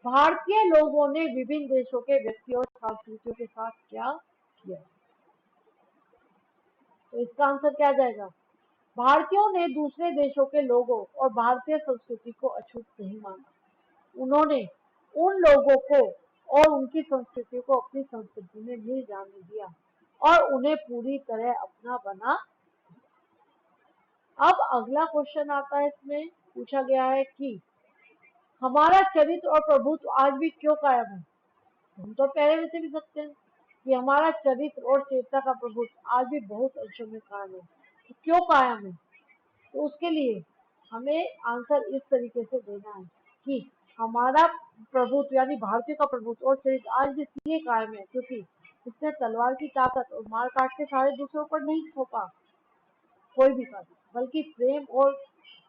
Speaker 1: भारतीय लोगों ने विभिन्न देशों के व्यक्तियों और संस्कृतियों के साथ क्या यस, तो इसका आंसर क्या जाएगा? भारतीयों ने दूसरे देशों के लोगों और भारतीय संस्कृति को अछूत नहीं माना। उन्होंने उन लोगों को और उनकी संस्कृति को अपनी संस्कृति में नहीं जाने दिया और उन्हें पूरी तरह अपना बना। अब अगला क्वेश्चन आता है, इसमें पूछा गया है कि हमारा चरित्र और प्रभुत्व आज भी क्यों कायम है? हम तो पहले में से भी सकते हैं कि हमारा चरित्र और चेतना का प्रभुत्व आज भी बहुत अंशों में कायम है। तो क्यों कायम है? तो उसके लिए हमें आंसर इस तरीके से देना है कि हमारा प्रभुत्व यानी भारतीय का प्रभुत्व और चरित्र आज भी इसलिए कायम है क्योंकि उसने तलवार की ताकत और मार काट के सारे दूसरों पर नहीं थोपा कोई भी कार्य, बल्कि प्रेम और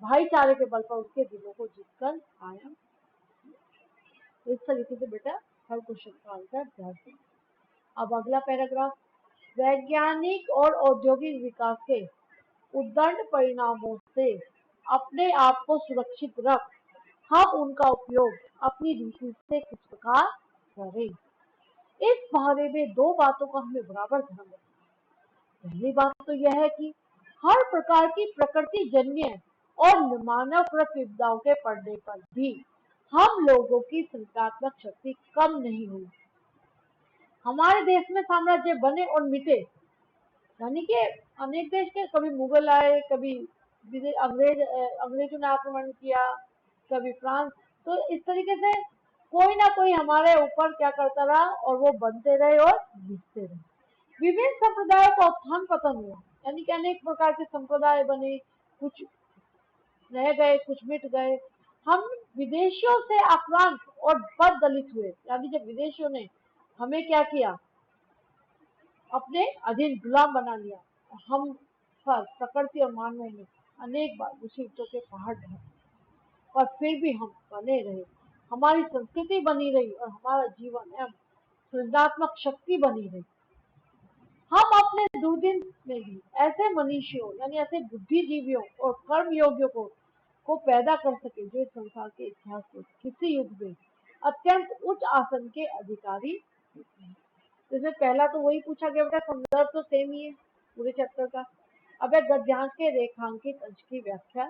Speaker 1: भाईचारे के बल पर उसके दिलों को जीतकर कायम। इस तरीके से बेटा हर क्वेश्चन का आंसर ध्यान से। अब अगला पैराग्राफ, वैज्ञानिक और औद्योगिक विकास के उद्दंड परिणामों से अपने आप को सुरक्षित रख हम उनका उपयोग अपनी रीति से किस प्रकार करें। इस बारे में दो बातों का हमें बराबर ध्यान रखना है। पहली बात तो यह है कि हर प्रकार की प्रकृति जन्य और मानवकृत विपदाओं के पड़ने पर भी हम लोगों की सृजनात्मक शक्ति कम नहीं हुई। हमारे देश में साम्राज्य बने और मिटे, यानी कि अनेक देश के, कभी मुगल आए, कभी अंग्रेजों ने आक्रमण किया, कभी फ्रांस, तो इस तरीके से कोई ना कोई हमारे ऊपर क्या करता रहा और वो बनते रहे और मिटते रहे। विभिन्न संप्रदायों का उत्थान पतन हुआ, यानी कि अनेक प्रकार के संप्रदाय बने, कुछ रह गए, कुछ मिट गए। हम विदेशियों से आक्रांत और बद दलित हुए, यानी जब विदेशियों ने हमें क्या किया, अपने अधीन गुलाम बना लिया। हम पर प्रकृति और मानवों में अनेक बार मुसीबतों के पहाड़ ढहे, पर फिर भी हम बने रहे, हमारी संस्कृति बनी रही और हमारा जीवन एवं सृजनात्मक शक्ति बनी रही। हम अपने दुर्दिन में भी ऐसे मनुष्यों यानी ऐसे बुद्धिजीवियों और कर्मयोगियों को पैदा कर सके जो इस संसार के इतिहास के किसी युग में अत्यंत उच्च आसन के अधिकारी। जैसे पहला तो वही पूछा गया बेटा, संदर्भ तो सेम ही है पूरे चैप्टर का। अब है गद्यांश के रेखांकित अंश की व्याख्या।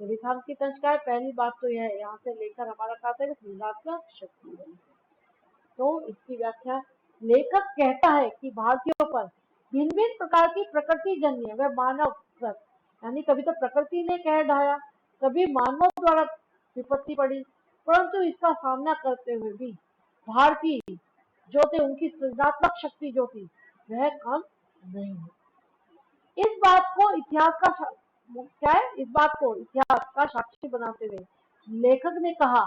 Speaker 1: तो रेखांकित अंश का है, पहली बात तो यह है, यहाँ से लेकर हमारा कहा था सृजनात्मक शक्ति बनी। तो इसकी व्याख्या, लेखक कहता है कि भारतीयों पर भिन्न भिन्न प्रकार की प्रकृति जन्य व मानव कृत, यानी कभी तो प्रकृति ने कह ढाया, कभी मानवों द्वारा विपत्ति पड़ी, परंतु इसका सामना करते हुए भी भारतीय जो थे उनकी सृजनात्मक शक्ति जो थी वह कम नहीं है। इस बात को इतिहास का साक्षी बनाते हुए लेखक ने कहा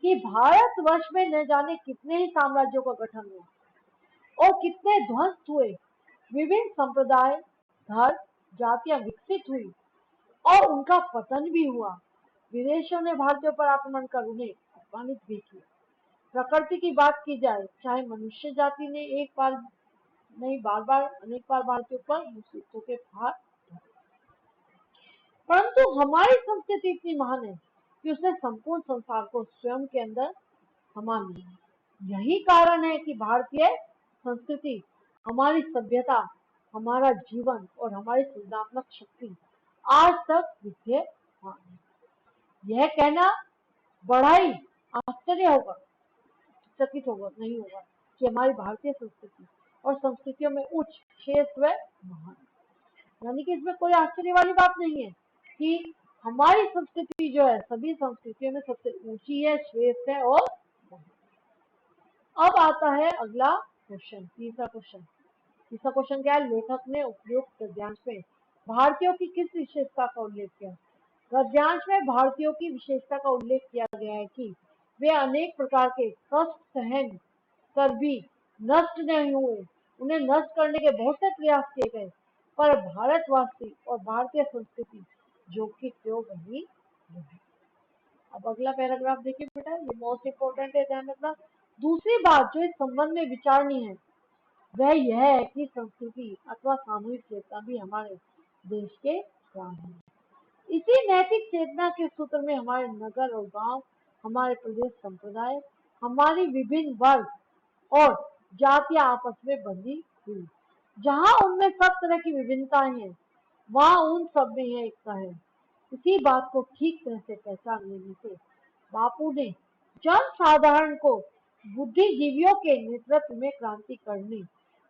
Speaker 1: कि भारतवर्ष में न जाने कितने ही साम्राज्यों का गठन हुआ और कितने ध्वंस हुए, विभिन्न संप्रदाय, धर्म, जातियां विकसित हुई और उनका पतन भी हुआ। विदेशियों ने भारतीयों पर आक्रमण कर उन्हें अपमानित भी किया। प्रकृति की बात की जाए, चाहे मनुष्य जाति ने एक बार नहीं बार बार अनेक बार भारतीयों पर मुसीबतों के पहाड़, परंतु हमारी संस्कृति इतनी महान है कि उसने संपूर्ण संसार को स्वयं के अंदर समा लिया। यही कारण है कि भारतीय संस्कृति, हमारी सभ्यता, हमारा जीवन और हमारी सृजनात्मक शक्ति आज तक विद्यमान है। यह कहना बड़ा ही आश्चर्य होगा, चकित होगा नहीं होगा कि हमारी भारतीय संस्कृति और संस्कृतियों में उच्च, श्रेष्ठ व महान, यानी कि इसमें कोई आश्चर्य वाली बात नहीं है कि हमारी संस्कृति जो है सभी संस्कृतियों में सबसे ऊंची है, श्रेष्ठ है और महान। अब आता है अगला क्वेश्चन, तीसरा क्वेश्चन क्या है? लेखक ने उपयुक्त गद्यांश में भारतीयों की किस विशेषता का उल्लेख किया? गद्यांश में भारतीयों की विशेषता का उल्लेख किया गया है कि वे अनेक प्रकार के कष्ट सहन कर भी नष्ट नहीं हुए। उन्हें नष्ट करने के बहुत से प्रयास किए गए, पर भारतवासी और भारतीय संस्कृति जो कि त्यों बनी रही। अब अगला पैराग्राफ देखिए बेटा, ये मोस्ट इंपोर्टेंट है, ध्यान रखना। दूसरी बात जो इस संबंध में विचारनी है वह यह है कि संस्कृति अथवा सामूहिक चेतना भी हमारे देश के प्राण है। इसी नैतिक चेतना के सूत्र में हमारे नगर और गांव, हमारे प्रदेश संप्रदाय, हमारी विभिन्न वर्ग और जातियां आपस में बंधी हुई। जहां उनमें सब तरह की विभिन्नताएं हैं, वहां उन सब में यह एकता है। इसी बात को ठीक तरह से पहचान लेने से बापू ने जन साधारण को बुद्धिजीवियों के नेतृत्व में क्रांति करने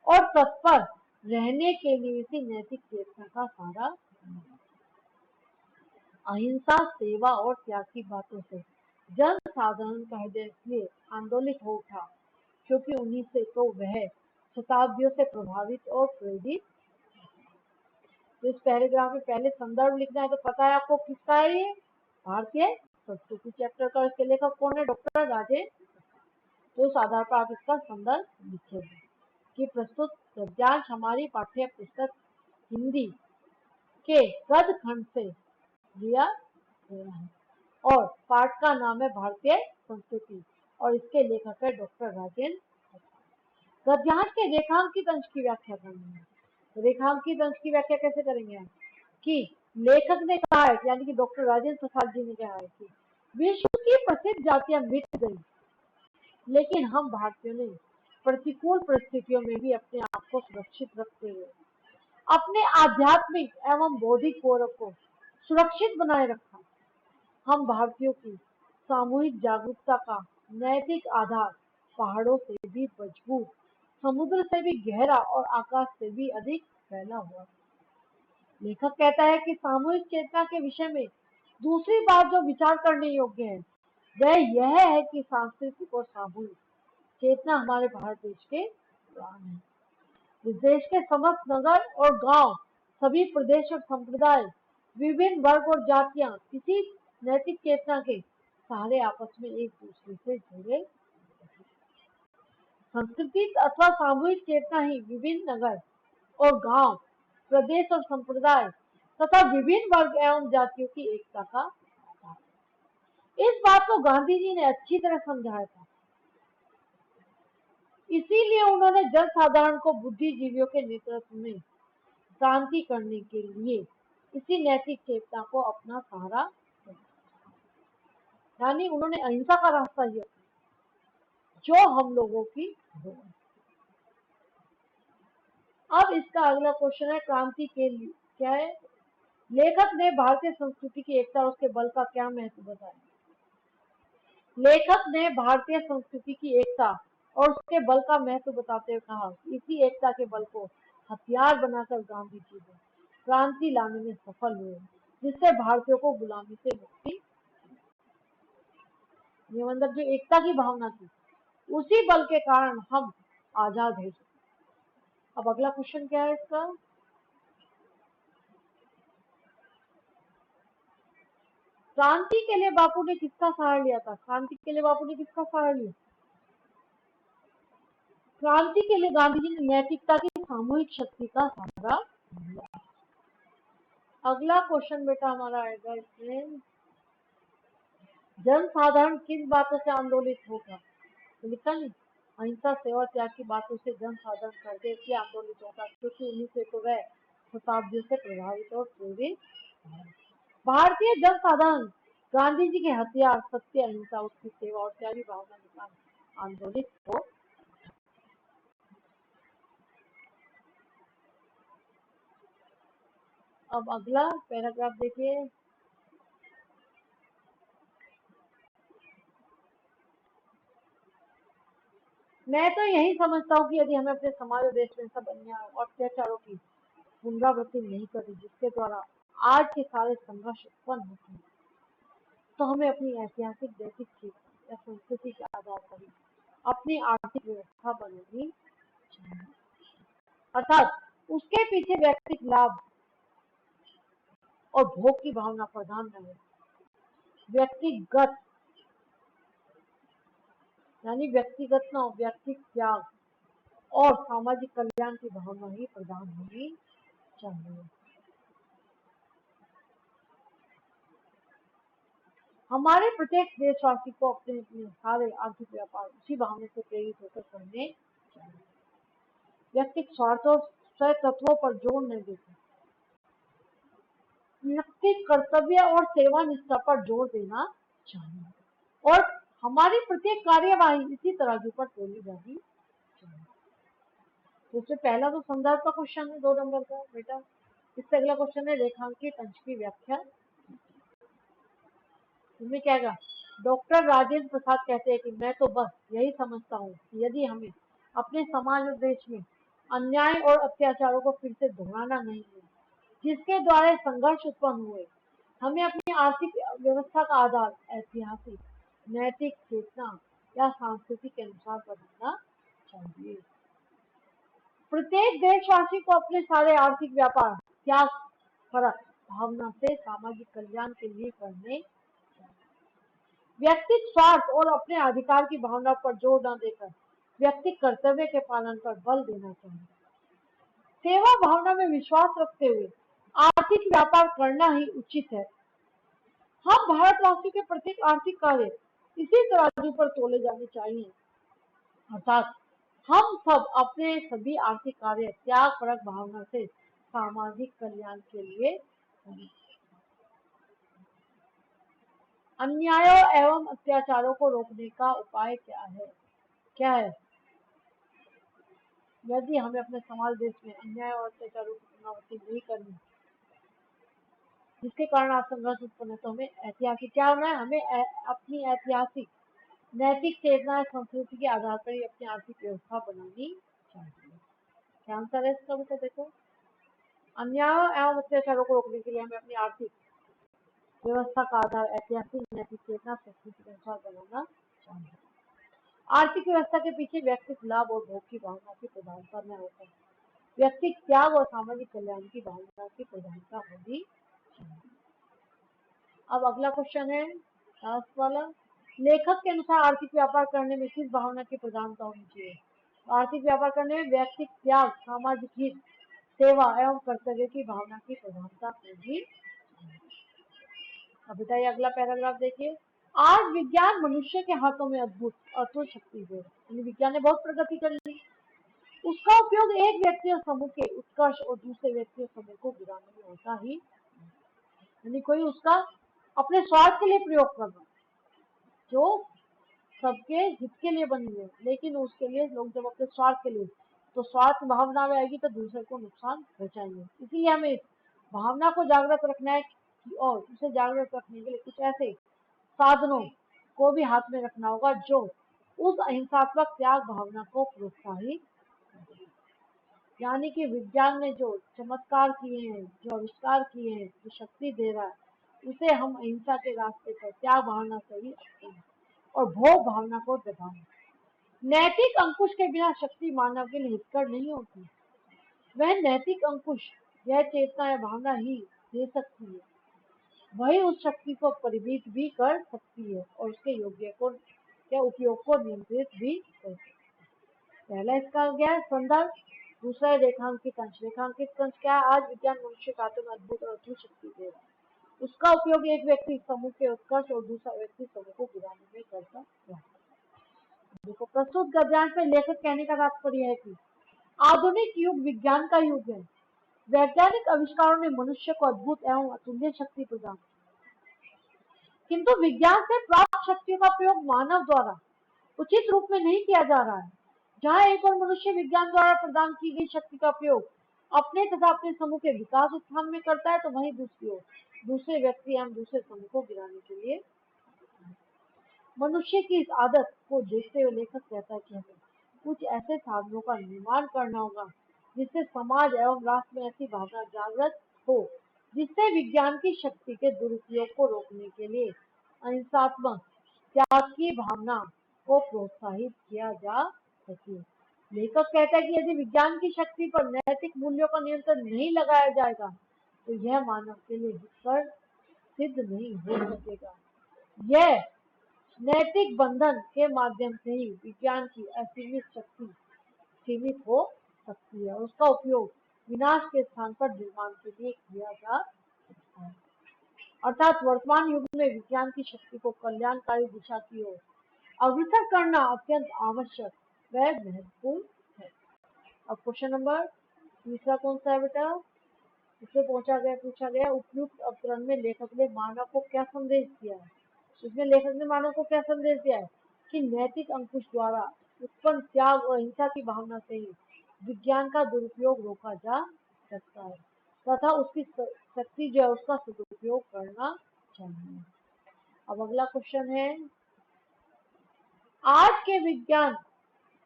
Speaker 1: और तत्पर रहने के लिए इसी नैतिक चेतना का सहारा लिया। अहिंसा, सेवा और त्याग की बातों से जन साधारण का हृदय इसलिए आंदोलित हो उठा क्योंकि उन्हीं से तो वह शताब्दियों से प्रभावित और प्रेरित। तो इस पैराग्राफ में पहले संदर्भ लिखना है, तो पता है आपको किसका है ये? भारतीय संस्कृति चैप्टर का। इसके लेखक कौन है? डॉक्टर राजेंद्र। तो उस आधार पर आप इसका संदर्भ लिखेंगे कि प्रस्तुत गद्यांश हमारी पाठ्य पुस्तक हिंदी के गद्य खंड से लिया गया है और पाठ का नाम है भारतीय संस्कृति और इसके लेखक है डॉक्टर राजेंद्र। गद्यांश के रेखांकित अंश की व्याख्या करनी है। तो रेखांकित अंश की व्याख्या कैसे करेंगे हम? कि लेखक ने कहा है, यानी कि डॉक्टर राजेंद्र प्रसाद जी ने कहा है कि विश्व की प्रसिद्ध जातियां मिट गई, लेकिन हम भारतीयों ने प्रतिकूल परिस्थितियों में भी अपने आप को सुरक्षित रखते हुए अपने आध्यात्मिक एवं बौद्धिक गौरव को सुरक्षित बनाए रखा। हम भारतीयों की सामूहिक जागरूकता का नैतिक आधार पहाड़ों से भी मजबूत, समुद्र से भी गहरा और आकाश से भी अधिक फैला हुआ। लेखक कहता है कि सामूहिक चेतना के विषय में दूसरी बात जो विचार करने योग्य है वह यह है कि सांस्कृतिक और सामूहिक चेतना हमारे भारत देश के प्राण है। इस देश के समस्त नगर और गांव, सभी प्रदेश और संप्रदाय, विभिन्न वर्ग और जातियां इसी नैतिक चेतना के सहारे आपस में एक दूसरे से जुड़े। संस्कृति अथवा सामूहिक चेतना ही विभिन्न नगर और गांव, प्रदेश और संप्रदाय तथा विभिन्न वर्ग एवं जातियों की एकता का आधार है। इस बात को गांधी जी ने अच्छी तरह समझाया था। इसीलिए उन्होंने जन साधारण को बुद्धिजीवियों के नेतृत्व में क्रांति करने के लिए इसी नैतिक चेतना को अपना सहारा बनाया। यानी उन्होंने अहिंसा का रास्ता लिया जो हम लोगों की हो। अब इसका अगला क्वेश्चन है क्रांति के लिए क्या है? लेखक ने भारतीय संस्कृति की एकता और उसके बल का क्या महत्व बताया? लेखक ने भारतीय संस्कृति की एकता और उसके बल का महत्व बताते हुए कहा, इसी एकता के बल को हथियार बनाकर गांधी जी ने क्रांति लाने में सफल हुए, जिससे भारतीयों को गुलामी से मुक्ति। ये मतलब जो एकता की भावना थी, उसी बल के कारण हम आजाद हो सके। अब अगला क्वेश्चन क्या है इसका? क्रांति के लिए बापू ने किसका सहारा लिया था? क्रांति के लिए बापू ने किसका सहारा लिया? क्रांति के लिए गांधी जी ने नैतिकता की सामूहिक शक्ति का सहारा लिया। अगला क्वेश्चन बेटा हमारा आएगा इसमें, जन साधारण किन बातों से आंदोलित होगा? तो लिखा नहीं, अहिंसा, सेवा, त्याग की बातों से जन साधारण करके इसलिए आंदोलित होगा क्योंकि उन्हीं से तो वह शताब्दियों से प्रभावित और प्रेरित। भारतीय जन साधारण गांधी जी के हथियार सत्य, अहिंसा, उसकी सेवा और त्याग की भावना के कारण आंदोलित हो। अब अगला पैराग्राफ देखिए, मैं तो यही समझता हूँ कि यदि हमें अपने समाज और देश में सब अन्याय और अत्याचारों की पुनरावृत्ति नहीं करनी जिसके द्वारा आज के सारे संघर्ष उत्पन्न होते हैं, तो हमें अपनी ऐतिहासिक नैतिक चेतना या संस्कृति के आधार पर अपनी आर्थिक व्यवस्था बनानी चाहिए। अर्थात उसके पीछे व्यक्तिगत लाभ और भोग की भावना प्रधान रहे। व्यक्तिगत यानी व्यक्तिगत न व्यक्तिगत त्याग और सामाजिक कल्याण की भावना ही प्रधान होनी चाहिए। हमारे प्रत्येक देशवासी को अपने अपने सारे आर्थिक व्यापार उसी भावना से प्रेरित होकर करने चाहिए। व्यक्तिगत स्वार्थ और स्वयं तत्वों पर जोर नहीं देते, व्यक्तिगत कर्तव्य और सेवा निष्ठा पर जोर देना चाहिए और हमारी प्रत्येक कार्यवाही इसी तराजू पर तोली जानी चाहिए। तो इसमें पहला तो संदर्भ का क्वेश्चन है 2 नंबर का बेटा। इससे अगला क्वेश्चन है रेखांकित अंश की व्याख्या। इसमें क्या है, डॉक्टर राजेंद्र प्रसाद कहते हैं कि मैं तो बस यही समझता हूँ कि यदि हमें अपने समाज और देश में अन्याय और अत्याचारों को फिर से दोहराना नहीं है जिसके द्वारा संघर्ष उत्पन्न हुए, हमें अपनी आर्थिक व्यवस्था का आधार ऐतिहासिक, नैतिक चेतना या संस्कृति के अनुसार बदलना चाहिए। प्रत्येक देशवासी को अपने सारे आर्थिक व्यापार त्याग फर्क भावना से सामाजिक कल्याण के लिए करने चाहिए। व्यक्ति स्वार्थ और अपने अधिकार की भावना पर जोर न देकर व्यक्ति कर्तव्य के पालन पर बल देना चाहिए। सेवा भावना में विश्वास रखते हुए आर्थिक व्यापार करना ही उचित है। हम भारतवासियों के प्रत्येक आर्थिक कार्य इसी तराजू पर तोले जाने चाहिए, अर्थात हम सब अपने सभी आर्थिक कार्य त्याग परक भावना से सामाजिक कल्याण के लिए करें। अन्यायों एवं अत्याचारों को रोकने का उपाय क्या है? यदि हमें अपने समाज देश में अन्याय और अत्याचारों की पुनरावृत्ति नहीं करनी जिसके कारण आप संघर्ष उत्पन्न है, तो हमें ऐतिहासिक क्या होना है, हमें अपनी ऐतिहासिक नैतिक चेतना संस्कृति के आधार पर ही अपनी आर्थिक व्यवस्था बनानी चाहिए। क्या आंसर है इसका बेटा? देखो, अन्याय एवं अत्याचारों को रोकने के लिए हमें अपनी आर्थिक व्यवस्था का आधार ऐतिहासिक नैतिक चेतना संस्कृति के अनुसार बनाना चाहिए। आर्थिक व्यवस्था के पीछे व्यक्तिगत लाभ और भोग की भावना की प्रधानता न होकर व्यक्तिगत त्याग और सामाजिक कल्याण की भावना की प्रधानता होगी। अब अगला क्वेश्चन है लास्ट वाला, लेखक के अनुसार आर्थिक व्यापार करने में किस भावना की प्रधानता होनी चाहिए? आर्थिक व्यापार करने में व्यक्तिगत त्याग, सामाजिक हित, सेवा एवं कर्तव्य की भावना की प्रधानता होगी। अब बताइए अगला पैराग्राफ देखिए। आज विज्ञान मनुष्य के हाथों में अद्भुत अतुल शक्ति है। विज्ञान ने बहुत प्रगति कर ली। उसका उपयोग एक व्यक्ति और समूह के उत्कर्ष और दूसरे व्यक्ति और समूह को गिराने में होता ही, यानी कोई उसका अपने स्वार्थ के लिए प्रयोग करना जो सबके हित के लिए बनी है, लेकिन उसके लिए लोग जब अपने स्वार्थ के लिए, तो स्वार्थ भावना में आएगी तो दूसरे को नुकसान पहुंचाएंगे। इसलिए हमें इस भावना को जागृत रखना है और उसे जागृत रखने के लिए कुछ ऐसे साधनों को भी हाथ में रखना होगा जो उस अहिंसात्मक त्याग भावना को प्रोत्साहित, यानी कि विज्ञान ने जो चमत्कार किए हैं, जो आविष्कार किए हैं, जो शक्ति दे रहा है, उसे हम अहिंसा के रास्ते पर त्याग भावना से ही अपनाएं और भोग भावना को दबाएं। नैतिक अंकुश के बिना शक्ति मानव के लिए हितकर नहीं होती। वह नैतिक अंकुश यह चेतना या भावना ही दे सकती है, वही उस शक्ति को परिमित भी कर सकती है और उसके योग्य को या उपयोग को नियंत्रित भी कर सकती है। पहला इसका हो गया संदर्भ, दूसरा है रेखांकित अंश। रेखांकित अंश क्या है? आज विज्ञान मनुष्य के हाथों में अद्भुत और अतुल शक्ति दे रहा है। उसका उपयोग एक व्यक्ति समूह के उत्कर्ष और दूसरा व्यक्ति समूह को गिराने में करता है। देखो, प्रस्तुत गद्यांश में लेखक कहने का तात्पर्य है कि आधुनिक युग विज्ञान का युग है। वैज्ञानिक आविष्कारों ने मनुष्य को अद्भुत एवं अतुल्य शक्ति प्रदान की, किंतु विज्ञान से प्राप्त शक्तियों का प्रयोग मानव द्वारा उचित रूप में नहीं किया जा रहा है। जहाँ एक और मनुष्य विज्ञान द्वारा प्रदान की गई शक्ति का प्रयोग अपने तथा अपने समूह के विकास उत्थान में करता है, तो वहीं दूसरी ओर दूसरे व्यक्ति एवं दूसरे समूह को गिराने के लिए। मनुष्य की इस आदत को देखते हुए लेखक कहता है कि हमें कुछ ऐसे साधनों का निर्माण करना होगा जिससे समाज एवं राष्ट्र में ऐसी भावना जागृत हो जिससे विज्ञान की शक्ति के दुरुपयोग को रोकने के लिए अहिंसात्मक त्याग की भावना को प्रोत्साहित किया जा सके। लेखक कहता है कि यदि विज्ञान की शक्ति पर नैतिक मूल्यों का नियंत्रण नहीं लगाया जाएगा तो यह मानव के लिए हितकर सिद्ध नहीं हो सकेगा। यह नैतिक बंधन के माध्यम से ही विज्ञान की असीमित शक्ति सीमित हो सकती है और उसका उपयोग विनाश के स्थान पर निर्माण के लिए किया जा सकता है। अर्थात वर्तमान युग में विज्ञान की शक्ति को कल्याणकारी दिशा की ओर अग्रसर करना अत्यंत आवश्यक व महत्वपूर्ण है। अब क्वेश्चन नंबर तीसरा कौन सा है बेटा? इसमें पूछा गया उपयुक्त अवतरण में लेखक ने मानव को क्या संदेश दिया है? इसमें लेखक ने मानव को क्या संदेश दिया है कि नैतिक अंकुश द्वारा उत्पन्न त्याग और अहिंसा की भावना से ही विज्ञान का दुरुपयोग रोका जा सकता है तथा उसकी शक्ति जो है उसका सदुपयोग करना चाहिए। अब अगला क्वेश्चन है, आज के विज्ञान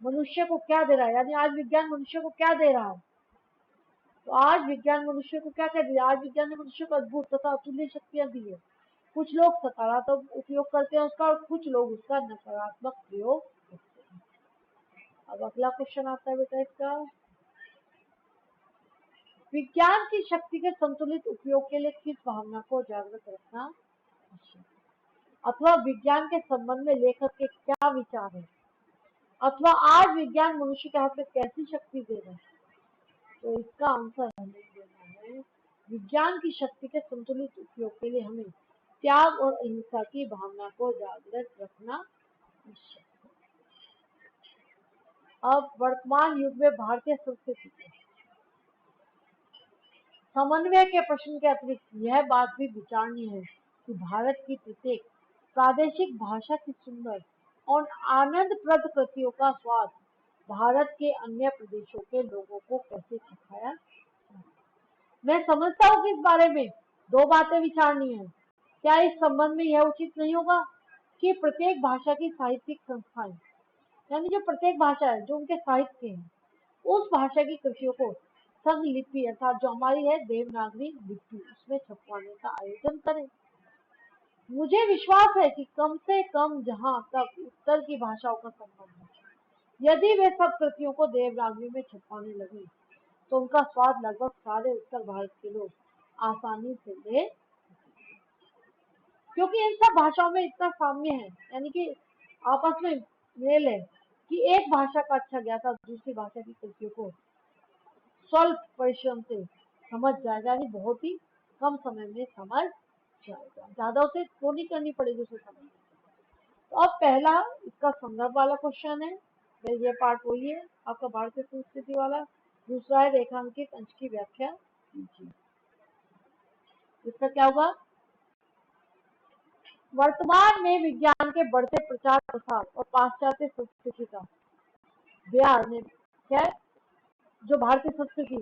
Speaker 1: मनुष्य को क्या दे रहा है, यानी आज विज्ञान मनुष्य को क्या दे रहा है। तो आज विज्ञान मनुष्य को क्या कर दिया, आज विज्ञान ने मनुष्य को अद्भुत तथा अतुल्य शक्तियां दी है। कुछ लोग सकारात्मक उपयोग करते हैं उसका और कुछ लोग उसका नकारात्मक प्रयोग करते हैं। अब अगला क्वेश्चन आता है बेटा इसका, विज्ञान की शक्ति के संतुलित उपयोग के लिए किस भावना को जागृत रखना आवश्यक, अथवा विज्ञान के संबंध में लेखक के क्या विचार है, अथवा आज विज्ञान मनुष्य के हाथ में कैसी शक्ति दे रहा है। तो इसका आंसर हमें देना है, विज्ञान की शक्ति के संतुलित उपयोग के लिए हमें त्याग और अहिंसा की भावना को जागृत रखना आवश्यक है। अब वर्तमान युग में भारतीय संस्कृति के समन्वय के प्रश्न के अतिरिक्त यह बात भी विचारणीय है कि भारत की प्रत्येक प्रादेशिक भाषा की सुंदर और आनंदप्रद कृतियों का स्वाद भारत के अन्य प्रदेशों के लोगों को कैसे सिखाया। मैं समझता हूँ कि इस बारे में दो बातें विचारणीय है। क्या इस संबंध में यह उचित नहीं होगा कि प्रत्येक भाषा की साहित्यिक संस्थाएं, यानी जो प्रत्येक भाषा है जो उनके साहित्य हैं, उस भाषा की कृतियों को संघ लिपि अर्थात जो हमारी है देवनागरी लिपि उसमें छपवाने का आयोजन करें। मुझे विश्वास है कि कम से कम जहाँ तक उत्तर की भाषाओं का संबंध है, यदि वे सब कृतियों को देवनागरी में छपवाने लगे तो उनका स्वाद लगभग सारे उत्तर भारत के लोग आसानी से ले, क्योंकि इन सब भाषाओं में इतना साम्य है, यानी कि आपस में मेल है कि एक भाषा का अच्छा ज्ञाता दूसरी भाषा की कृतियों को स्वल्प परिश्रम से समझ जाएगा, यानी बहुत ही कम समय में समझ जाएगा, ज्यादा उसे तो नहीं करनी पड़ेगी उसे समझ। तो अब पहला इसका संदर्भ वाला क्वेश्चन है, ये पार्ट वही है आपका भारतीय संस्कृति वाला। दूसरा है रेखांकित अंश की व्याख्या कीजिए। इसका क्या होगा, वर्तमान में विज्ञान के बढ़ते प्रचार प्रसार और पाश्चात्य संस्कृति का ब्याह ने क्या, जो भारतीय संस्कृति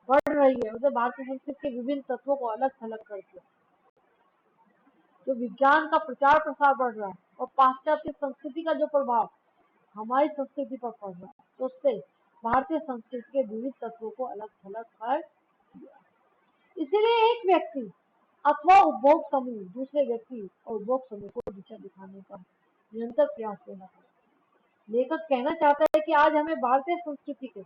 Speaker 1: बढ़ रही है उसे भारतीय संस्कृति के विभिन्न तत्वों को अलग थलग करके, जो विज्ञान का प्रचार प्रसार बढ़ रहा है और पाश्चात्य संस्कृति का जो प्रभाव हमारी संस्कृति पर पड़ रहा है, तो उससे भारतीय संस्कृति के विविध तत्वों को अलग थलग कर दिया। इसीलिए एक व्यक्ति अथवा उपभोग समूह दूसरे व्यक्ति और उपभोग समूह को दिशा दिखाने का निरंतर प्रयास करना पड़ता। लेखक कहना चाहता है कि आज हमें भारतीय संस्कृति के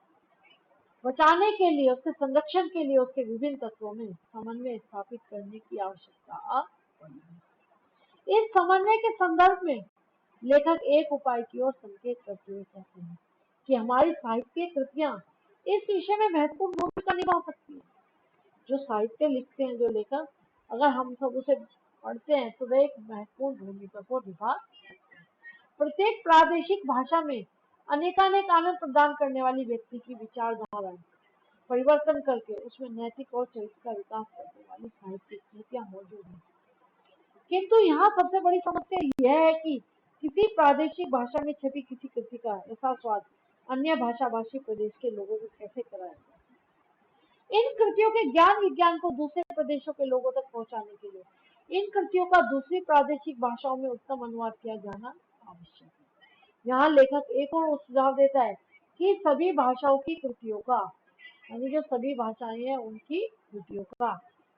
Speaker 1: बचाने के लिए, उसके संरक्षण के लिए उसके विभिन्न तत्वों में समन्वय स्थापित करने की आवश्यकता है। इस समन्वय के संदर्भ में लेखक एक उपाय की ओर संकेत करते हुए कहते हैं कि हमारी साहित्य कृतियां इस विषय में महत्वपूर्ण भूमिका निभा सकती है। जो साहित्य लिखते हैं जो लेखक, अगर हम सब उसे पढ़ते हैं तो वे एक महत्वपूर्ण भूमिका को निभा सकते हैं। प्रत्येक प्रादेशिक भाषा में अनेकानेक आनंद प्रदान करने वाली व्यक्ति की विचारधारा परिवर्तन करके उसमें नैतिक और चरित्र का विकास करने वाली साहित्यिक कृतियां मौजूद हैं। किंतु यहाँ सबसे बड़ी समस्या यह है कि किसी प्रादेशिक भाषा में छपी किसी कृति का ऐसा स्वाद अन्य भाषा भाषी प्रदेश के लोगों को कैसे कराया जाए। इन कृतियों के ज्ञान विज्ञान को दूसरे प्रदेशों के लोगों तक पहुंचाने के लिए इन कृतियों का दूसरी प्रादेशिक भाषाओं में उत्तम अनुवाद किया जाना आवश्यक है। यहाँ लेखक एक और सुझाव देता है कि सभी भाषाओं की कृतियों का, यानी जो सभी भाषाएं हैं उनकी कृतियों का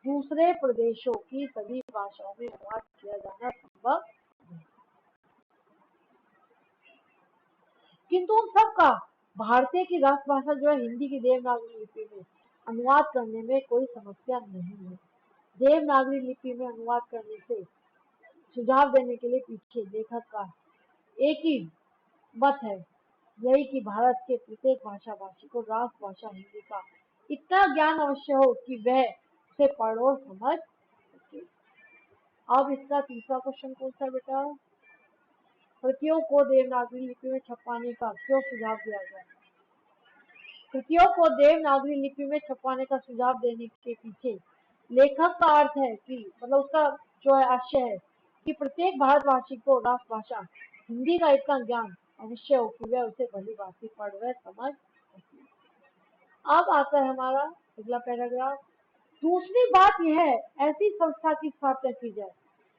Speaker 1: दूसरे प्रदेशों की सभी भाषाओं में अनुवाद किया जाना संभव है, किंतु उन सबका भारतीय की राष्ट्रभाषा जो है हिंदी की देवनागरी लिपि में अनुवाद करने में कोई समस्या नहीं है। देवनागरी लिपि में अनुवाद करने से सुझाव देने के लिए पीछे लेखक का एक ही मत है, यही कि भारत के प्रत्येक भाषा भाषी को राष्ट्रभाषा हिंदी का इतना ज्ञान अवश्य हो कि वह उसे पढ़ और समझ सके। अब इसका तीसरा क्वेश्चन कौन सा बेटा, कृतियों को देवनागरी लिपि में छपवाने का क्यों सुझाव दिया गया। कृतियों को देवनागरी लिपि में छपवाने का सुझाव देने के पीछे लेखक का अर्थ है कि मतलब उसका जो है आशय है कि प्रत्येक भारतवासी को राष्ट्रभाषा हिंदी का इतना ज्ञान अवश्य हो कि वह उसे भली भांति पढ़ व समझ सके। अब आता है हमारा अगला पैराग्राफ। दूसरी बात यह है, ऐसी संस्था की स्थापना की जाए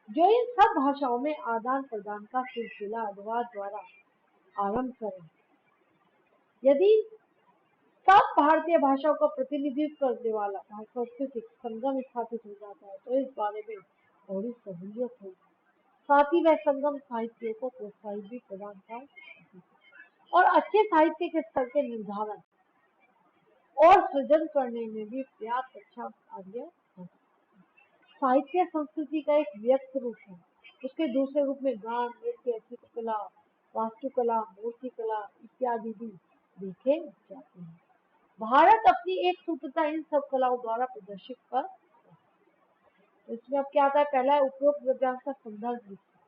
Speaker 1: जो इन सब भाषाओं में आदान प्रदान का सिलसिला अनुवाद द्वारा आरंभ करें। यदि सब भारतीय भाषाओं का प्रतिनिधित्व करने वाला सांस्कृतिक संगम स्थापित हो जाता है तो इस बारे में थोड़ी सहूलियत होगी। साथ ही वह संगम साहित्य को प्रोत्साहित भी प्रदान कर और अच्छे साहित्य के स्तर के निर्धारण और सृजन करने में भी पर्याप्त अच्छा आगे है। साहित्य संस्कृति का एक व्यक्त रूप है। उसके दूसरे रूप में गान, नृत्य, चित्रकला, वास्तुकला, मूर्तिकला इत्यादि भी देखे जाते हैं। भारत अपनी एक सूत्रता इन सब कलाओं द्वारा प्रदर्शित कर। तो इसमें अब क्या आता है, पहला है उपरोक्त गद्यांश का संदर्भ लिखना।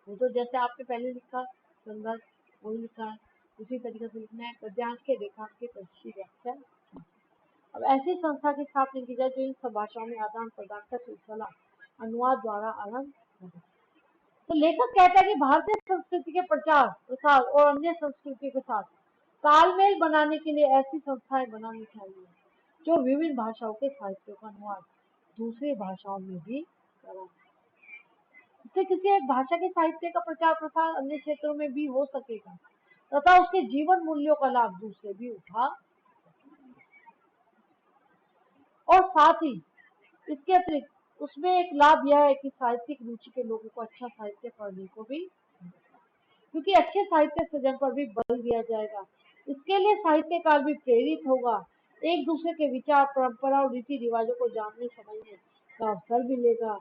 Speaker 1: वो तो जैसे आपने पहले लिखा संदर्भ वही लिखा है, उसी तरीके से लिखना है। गद्यांश के रेखांकित अच्छी व्याख्या। अब ऐसी संस्था की स्थापना की जाए जो इन सब भाषाओं में आदान प्रदान का सिलसिला अनुवाद द्वारा आरंभ करे। तो लेखक कहता है कि भारतीय संस्कृति के प्रचार प्रसार और अन्य संस्कृति के साथ तालमेल बनाने के लिए ऐसी संस्थाएं बनानी चाहिए जो विभिन्न भाषाओं के साहित्यों का अनुवाद दूसरी भाषाओं में भी करें। इससे किसी एक भाषा के साहित्य का प्रचार प्रसार अन्य क्षेत्रों में भी हो सकेगा तथा उसके जीवन मूल्यों का लाभ दूसरे भी उठा। और साथ ही इसके अतिरिक्त उसमें एक लाभ यह है कि साहित्यिक रुचि के लोगों को अच्छा साहित्य पढ़ने को भी, क्योंकि अच्छे साहित्य सृजन पर भी बल दिया जाएगा। इसके लिए साहित्यकार भी प्रेरित होगा, एक दूसरे के विचार, परंपरा और रीति रिवाजों को जानने समझने का अवसर मिलेगा।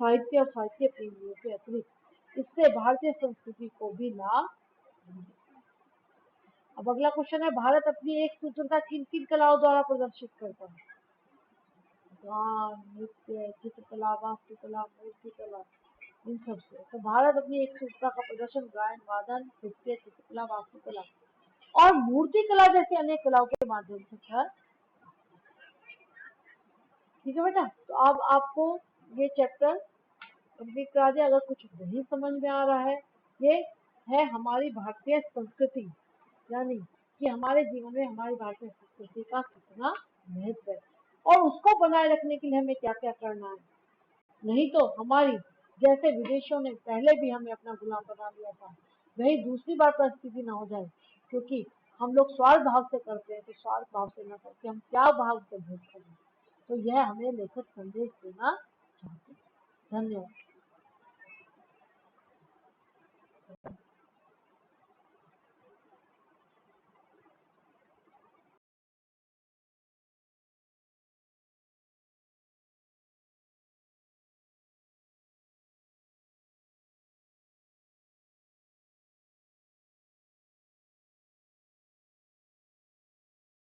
Speaker 1: साहित्य और साहित्य प्रेमियों के अतिरिक्त इससे भारतीय संस्कृति को भी लाभ। अब अगला क्वेश्चन है, भारत अपनी एक सूत्रता किन किन कलाओं द्वारा प्रदर्शित करता है? गान, नृत्य, चित्रकला, वास्तुकला, मूर्तिकला, इन सब से। तो भारत अपनी एक सूत्रता का प्रदर्शन गायन, वादन, नृत्य, चित्रकला, वास्तुकला और मूर्तिकला जैसे अनेक कलाओं के माध्यम से कर। ठीक है बेटा, तो अब आपको ये चैप्टर कंप्लीट करा दिया। अगर कुछ नहीं समझ में आ रहा है, ये है हमारी भारतीय संस्कृति, यानी कि हमारे जीवन में हमारी भारतीय संस्कृति का कितना महत्व है और उसको बनाए रखने के लिए हमें क्या क्या करना है। नहीं तो हमारी जैसे विदेशों ने पहले भी हमें अपना गुलाम बना लिया था, वही दूसरी बार परिस्थिति ना हो जाए, क्योंकि हम लोग स्वार्थ भाव से करते हैं। तो स्वार्थ भाव से न करके हम क्या भाव से भोग करें, तो यह हमें लेखक संदेश देना चाहते हैं। धन्यवाद।